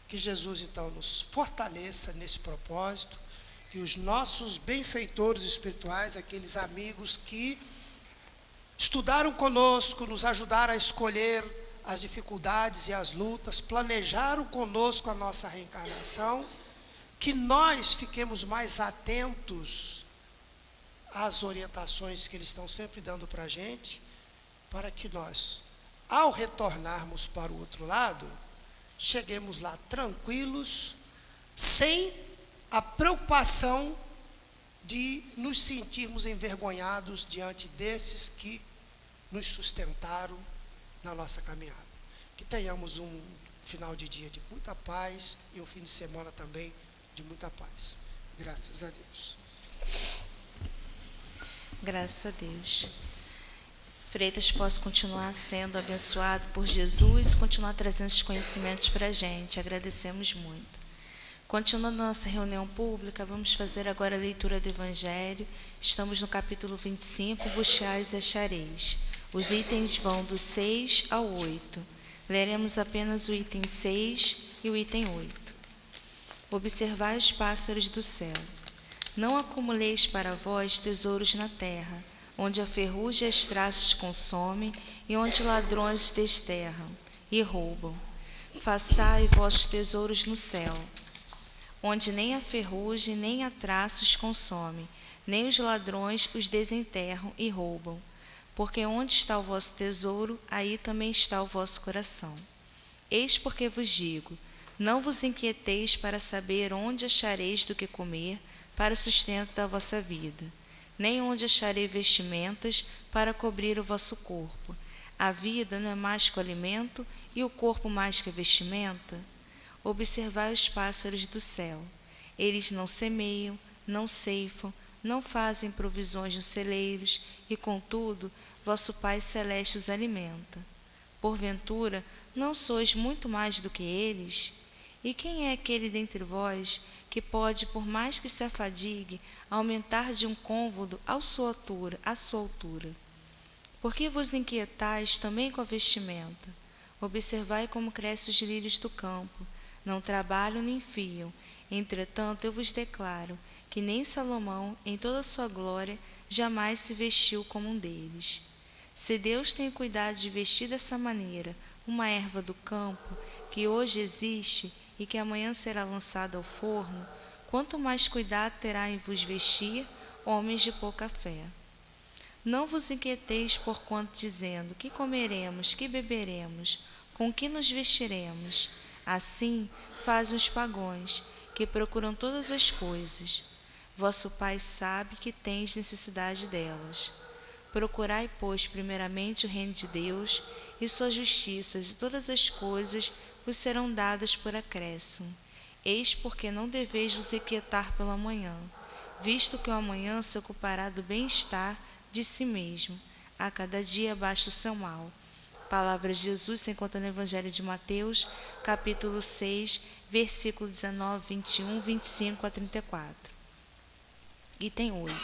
Que Jesus, então, nos fortaleça nesse propósito, que os nossos benfeitores espirituais, aqueles amigos que estudaram conosco, nos ajudaram a escolher as dificuldades e as lutas, planejaram conosco a nossa reencarnação, que nós fiquemos mais atentos às orientações que eles estão sempre dando para a gente, para que nós, ao retornarmos para o outro lado, cheguemos lá tranquilos, sem a preocupação de nos sentirmos envergonhados diante desses que nos sustentaram na nossa caminhada. Que tenhamos um final de dia de muita paz e um fim de semana também de muita paz. Graças a Deus. Graças a Deus. Freitas possa continuar sendo abençoado por Jesus e continuar trazendo esses conhecimentos para a gente. Agradecemos muito. Continuando a nossa reunião pública, vamos fazer agora a leitura do Evangelho. Estamos no capítulo 25, buscais e achareis. Os itens vão do 6 ao 8. Leremos apenas o item 6 e o item 8. Observai os pássaros do céu. Não acumuleis para vós tesouros na terra, onde a ferrugem e as traças consomem, e onde ladrões desterram e roubam. Façai vossos tesouros no céu, onde nem a ferrugem nem a traços consomem, nem os ladrões os desenterram e roubam. Porque onde está o vosso tesouro, aí também está o vosso coração. Eis porque vos digo, não vos inquieteis para saber onde achareis do que comer para o sustento da vossa vida, nem onde acharei vestimentas para cobrir o vosso corpo. A vida não é mais que o alimento, e o corpo mais que a vestimenta? Observai os pássaros do céu. Eles não semeiam, não ceifam, não fazem provisões nos celeiros, e contudo, vosso Pai Celeste os alimenta. Porventura, não sois muito mais do que eles? E quem é aquele dentre vós que pode, por mais que se afadigue, aumentar de um côvado à sua altura? Por que vos inquietais também com a vestimenta? Observai como crescem os lírios do campo. Não trabalham nem fiam. Entretanto, eu vos declaro que nem Salomão, em toda a sua glória, jamais se vestiu como um deles. Se Deus tem cuidado de vestir dessa maneira uma erva do campo, que hoje existe e que amanhã será lançada ao forno, quanto mais cuidado terá em vos vestir, homens de pouca fé. Não vos inquieteis porquanto dizendo, que comeremos, que beberemos, com que nos vestiremos? Assim fazem os pagãos, que procuram todas as coisas. Vosso Pai sabe que tendes necessidade delas. Procurai, pois, primeiramente o reino de Deus e sua justiça, e todas as coisas vos serão dadas por acréscimo. Eis porque não deveis vos inquietar pelo amanhã, visto que o amanhã se ocupará do bem-estar de si mesmo. A cada dia basta o seu mal. Palavras de Jesus se encontra no Evangelho de Mateus, capítulo 6, versículo 19, 21, 25 a 34. Item 8.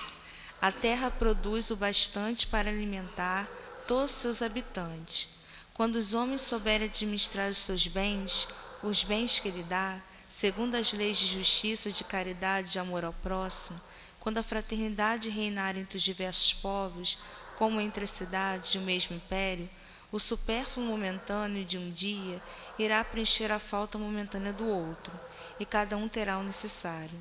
A terra produz o bastante para alimentar todos os seus habitantes. Quando os homens souberem administrar os seus bens, os bens que ele dá, segundo as leis de justiça, de caridade e de amor ao próximo, quando a fraternidade reinar entre os diversos povos, como entre as cidades de um mesmo império, O supérfluo momentâneo de um dia irá preencher a falta momentânea do outro, e cada um terá o necessário.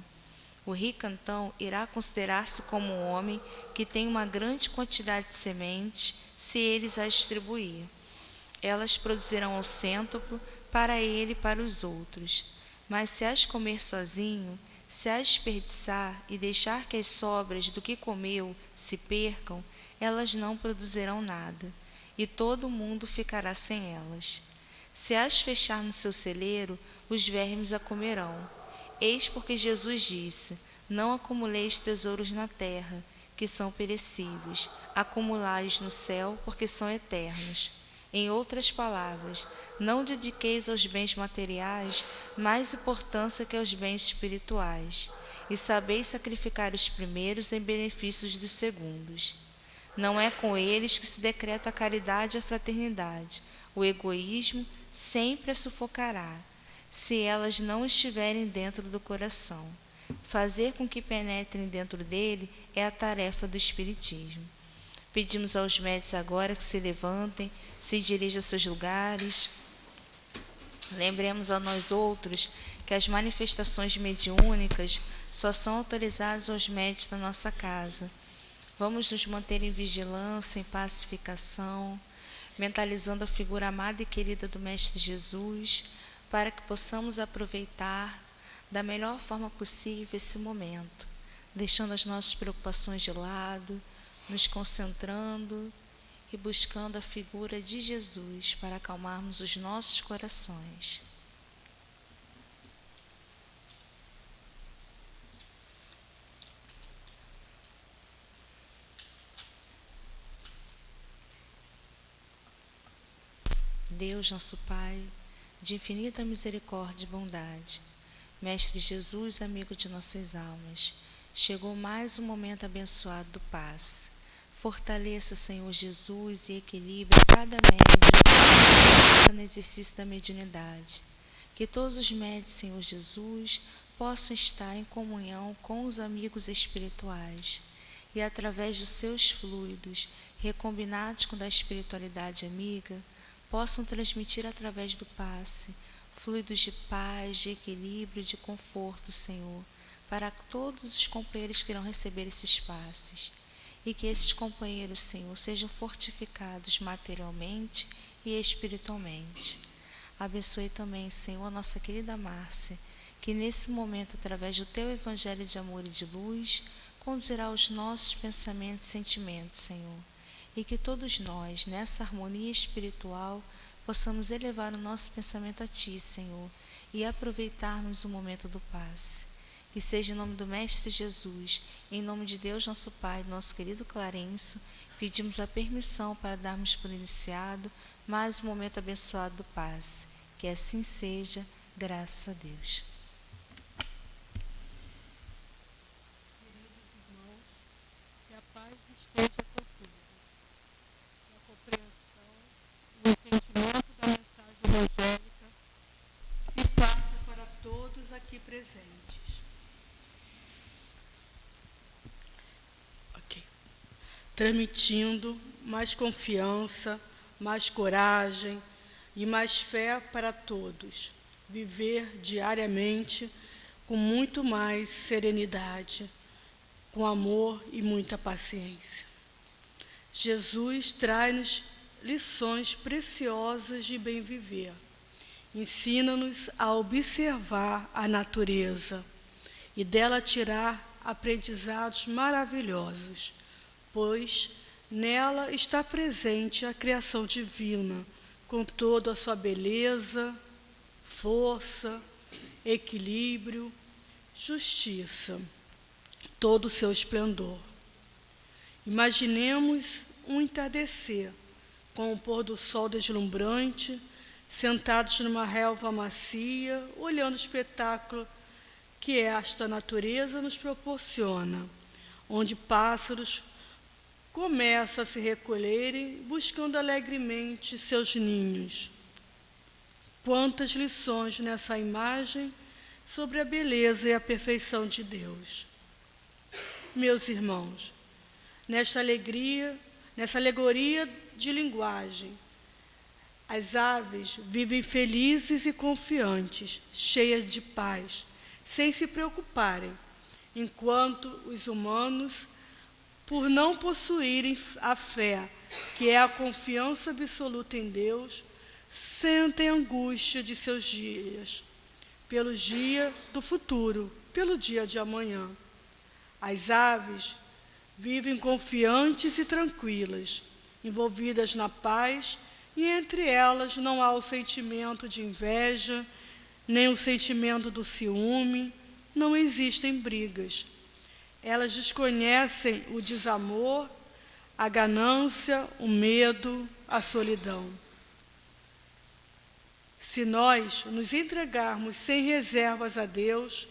O rico, então, irá considerar-se como um homem que tem uma grande quantidade de sementes, se eles as distribuir. Elas produzirão ao cêntuplo para ele e para os outros. Mas se as comer sozinho, se as desperdiçar e deixar que as sobras do que comeu se percam, elas não produzirão nada, e todo mundo ficará sem elas. Se as fechar no seu celeiro, os vermes a comerão. Eis porque Jesus disse: não acumuleis tesouros na terra, que são perecíveis, acumulai-os no céu, porque são eternos. Em outras palavras, não dediqueis aos bens materiais mais importância que aos bens espirituais, e sabeis sacrificar os primeiros em benefício dos segundos. Não é com eles que se decreta a caridade e a fraternidade. O egoísmo sempre a sufocará, se elas não estiverem dentro do coração. Fazer com que penetrem dentro dele é a tarefa do Espiritismo. Pedimos aos médiuns agora que se levantem, se dirijam a seus lugares. Lembremos a nós outros que as manifestações mediúnicas só são autorizadas aos médiuns da nossa casa. Vamos nos manter em vigilância, em pacificação, mentalizando a figura amada e querida do Mestre Jesus, para que possamos aproveitar da melhor forma possível esse momento, deixando as nossas preocupações de lado, nos concentrando e buscando a figura de Jesus para acalmarmos os nossos corações. Deus, nosso Pai, de infinita misericórdia e bondade, Mestre Jesus, amigo de nossas almas, chegou mais um momento abençoado do passe. Fortaleça, Senhor Jesus, e equilibre cada médium no exercício da mediunidade. Que todos os médiuns, Senhor Jesus, possam estar em comunhão com os amigos espirituais e, através dos seus fluidos, recombinados com a da espiritualidade amiga, possam transmitir através do passe fluidos de paz, de equilíbrio, de conforto, Senhor, para todos os companheiros que irão receber esses passes. E que esses companheiros, Senhor, sejam fortificados materialmente e espiritualmente. Abençoe também, Senhor, a nossa querida Márcia, que nesse momento, através do Teu Evangelho de amor e de luz, conduzirá os nossos pensamentos e sentimentos, Senhor. E que todos nós, nessa harmonia espiritual, possamos elevar o nosso pensamento a Ti, Senhor, e aproveitarmos o momento do passe. Que seja em nome do Mestre Jesus, em nome de Deus nosso Pai, nosso querido Clarencio, pedimos a permissão para darmos por iniciado mais um momento abençoado do passe. Que assim seja, graças a Deus. Queridos irmãos, que a paz esteja com todos, que a compreensão e o entendimento da mensagem evangélica se faça para todos aqui presentes. Transmitindo mais confiança, mais coragem e mais fé para todos. Viver diariamente com muito mais serenidade, com amor e muita paciência. Jesus traz-nos lições preciosas de bem viver. Ensina-nos a observar a natureza e dela tirar aprendizados maravilhosos, pois nela está presente a criação divina, com toda a sua beleza, força, equilíbrio, justiça, todo o seu esplendor. Imaginemos um entardecer, com o pôr do sol deslumbrante, sentados numa relva macia, olhando o espetáculo que esta natureza nos proporciona, onde pássaros começam a se recolherem, buscando alegremente seus ninhos. Quantas lições nessa imagem sobre a beleza e a perfeição de Deus. Meus irmãos, nessa alegoria de linguagem, As aves vivem felizes e confiantes, cheias de paz, sem se preocuparem, enquanto os humanos, por não possuírem a fé, que é a confiança absoluta em Deus, sentem angústia de seus dias, pelo dia do futuro, pelo dia de amanhã. As aves vivem confiantes e tranquilas, envolvidas na paz, e entre elas não há o sentimento de inveja, nem o sentimento do ciúme, não existem brigas. Elas desconhecem o desamor, a ganância, o medo, a solidão. Se nós nos entregarmos sem reservas a Deus,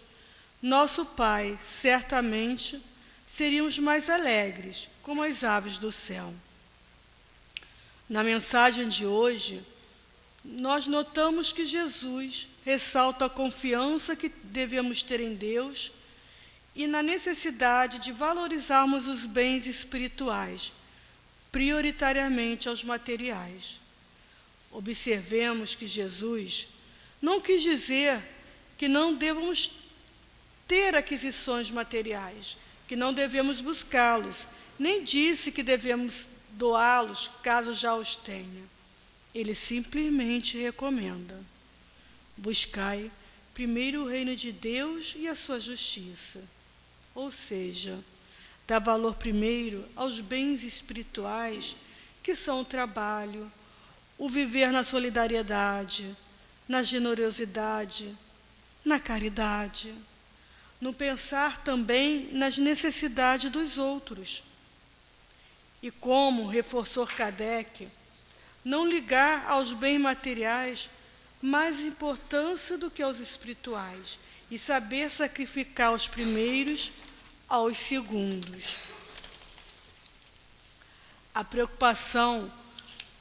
nosso Pai, certamente, seríamos mais alegres, como as aves do céu. Na mensagem de hoje, nós notamos que Jesus ressalta a confiança que devemos ter em Deus e na necessidade de valorizarmos os bens espirituais, prioritariamente aos materiais. Observemos que Jesus não quis dizer que não devemos ter aquisições materiais, que não devemos buscá-los, nem disse que devemos doá-los caso já os tenha. Ele simplesmente recomenda: buscai primeiro o reino de Deus e a sua justiça. Ou seja, dá valor primeiro aos bens espirituais, que são o trabalho, o viver na solidariedade, na generosidade, na caridade, no pensar também nas necessidades dos outros. E como reforçou Kardec, não ligar aos bens materiais mais importância do que aos espirituais, e saber sacrificar os primeiros aos segundos. A preocupação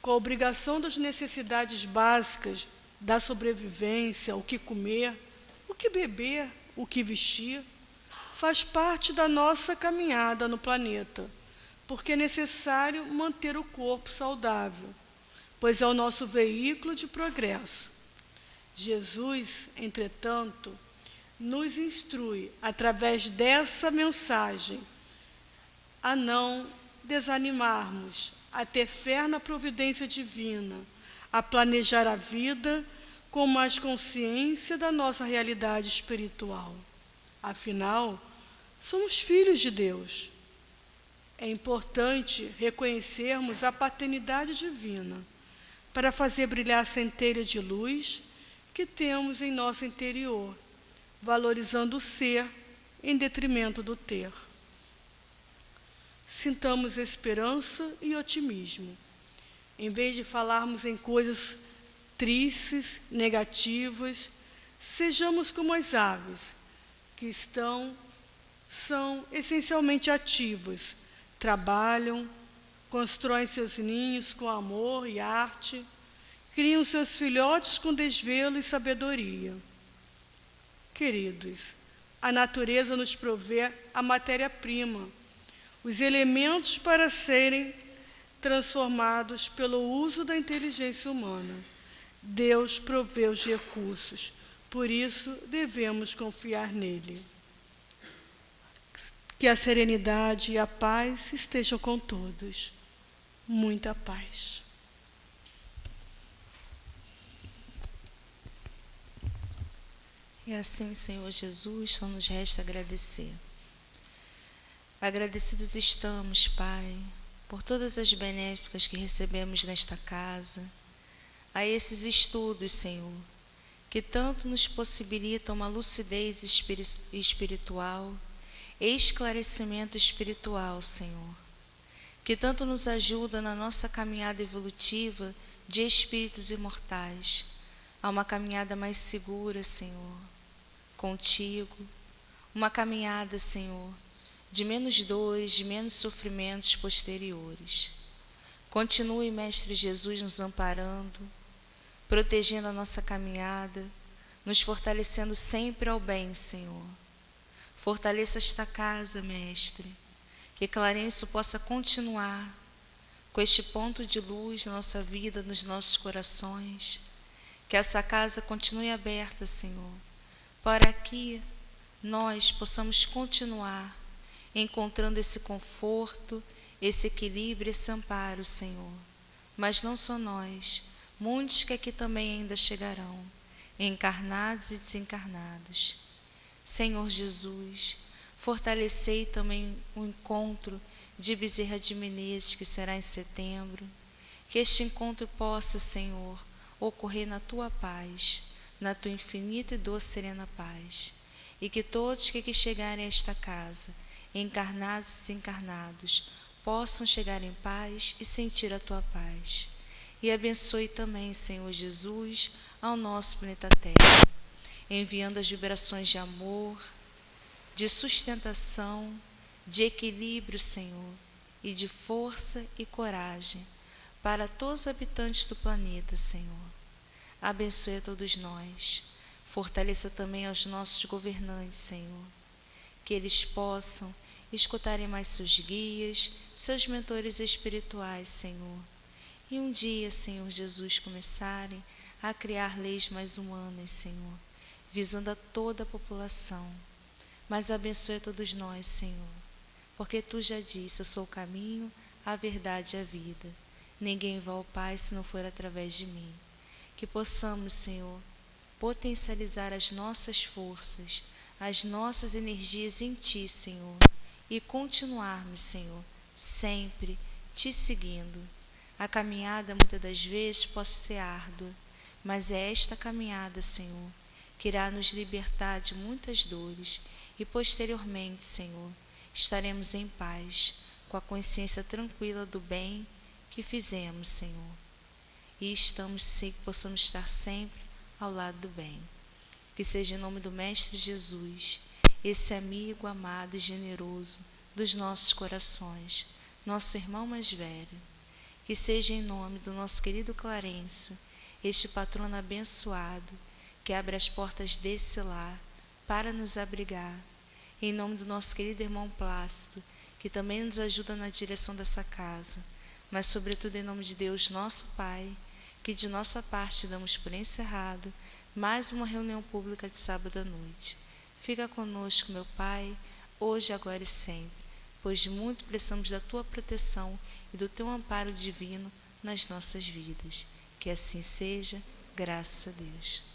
com a obrigação das necessidades básicas da sobrevivência, o que comer, o que beber, o que vestir, faz parte da nossa caminhada no planeta, porque é necessário manter o corpo saudável, pois é o nosso veículo de progresso. Jesus, entretanto, nos instrui, através dessa mensagem, a não desanimarmos, a ter fé na providência divina, a planejar a vida com mais consciência da nossa realidade espiritual. Afinal, somos filhos de Deus. É importante reconhecermos a paternidade divina para fazer brilhar a centelha de luz que temos em nosso interior, valorizando o ser em detrimento do ter. Sintamos esperança e otimismo. Em vez de falarmos em coisas tristes, negativas, sejamos como as aves, que são essencialmente ativas, trabalham, constroem seus ninhos com amor e arte, criam seus filhotes com desvelo e sabedoria. Queridos, a natureza nos provê a matéria-prima, os elementos para serem transformados pelo uso da inteligência humana. Deus provê os recursos, por isso devemos confiar nele. Que a serenidade e a paz estejam com todos. Muita paz. E assim, Senhor Jesus, só nos resta agradecer. Agradecidos estamos, Pai, por todas as benéficas que recebemos nesta casa, a esses estudos, Senhor, que tanto nos possibilitam uma lucidez espiritual, esclarecimento espiritual, Senhor, que tanto nos ajuda na nossa caminhada evolutiva de espíritos imortais, a uma caminhada mais segura, Senhor, contigo, uma caminhada, Senhor, de menos dores, de menos sofrimentos posteriores. Continue, Mestre Jesus, nos amparando, protegendo a nossa caminhada, nos fortalecendo sempre ao bem, Senhor. Fortaleça esta casa, Mestre, que Clarencio possa continuar com este ponto de luz na nossa vida, nos nossos corações. Que essa casa continue aberta, Senhor, para que nós possamos continuar encontrando esse conforto, esse equilíbrio, esse amparo, Senhor. Mas não só nós, muitos que aqui também ainda chegarão, encarnados e desencarnados. Senhor Jesus, fortalecei também o encontro de Bezerra de Menezes, que será em setembro. Que este encontro possa, Senhor, ocorrer na Tua paz, na Tua infinita e doce serena paz. E que todos que aqui chegarem a esta casa, encarnados e desencarnados, possam chegar em paz e sentir a Tua paz. E abençoe também, Senhor Jesus, ao nosso planeta Terra, enviando as vibrações de amor, de sustentação, de equilíbrio, Senhor, e de força e coragem para todos os habitantes do planeta, Senhor. Abençoe a todos nós. Fortaleça também aos nossos governantes, Senhor, que eles possam escutarem mais seus guias, seus mentores espirituais, Senhor. E um dia, Senhor Jesus, começarem a criar leis mais humanas, Senhor, visando a toda a população. Mas abençoe a todos nós, Senhor, porque Tu já disse: eu sou o caminho, a verdade e a vida. Ninguém vai ao Pai se não for através de mim. Que possamos, Senhor, potencializar as nossas forças, as nossas energias em Ti, Senhor, e continuarmos, Senhor, sempre Te seguindo. A caminhada, muitas das vezes, pode ser árdua, mas é esta caminhada, Senhor, que irá nos libertar de muitas dores e, posteriormente, Senhor, estaremos em paz, com a consciência tranquila do bem que fizemos, Senhor. E possamos estar sempre ao lado do bem. Que seja em nome do Mestre Jesus, esse amigo amado e generoso dos nossos corações, nosso irmão mais velho. Que seja em nome do nosso querido Clarence, este patrono abençoado, que abre as portas desse lar para nos abrigar. Em nome do nosso querido irmão Plácido, que também nos ajuda na direção dessa casa. Mas, sobretudo, em nome de Deus, nosso Pai, que de nossa parte damos por encerrado mais uma reunião pública de sábado à noite. Fica conosco, meu Pai, hoje, agora e sempre, pois muito precisamos da Tua proteção e do Teu amparo divino nas nossas vidas. Que assim seja, graças a Deus.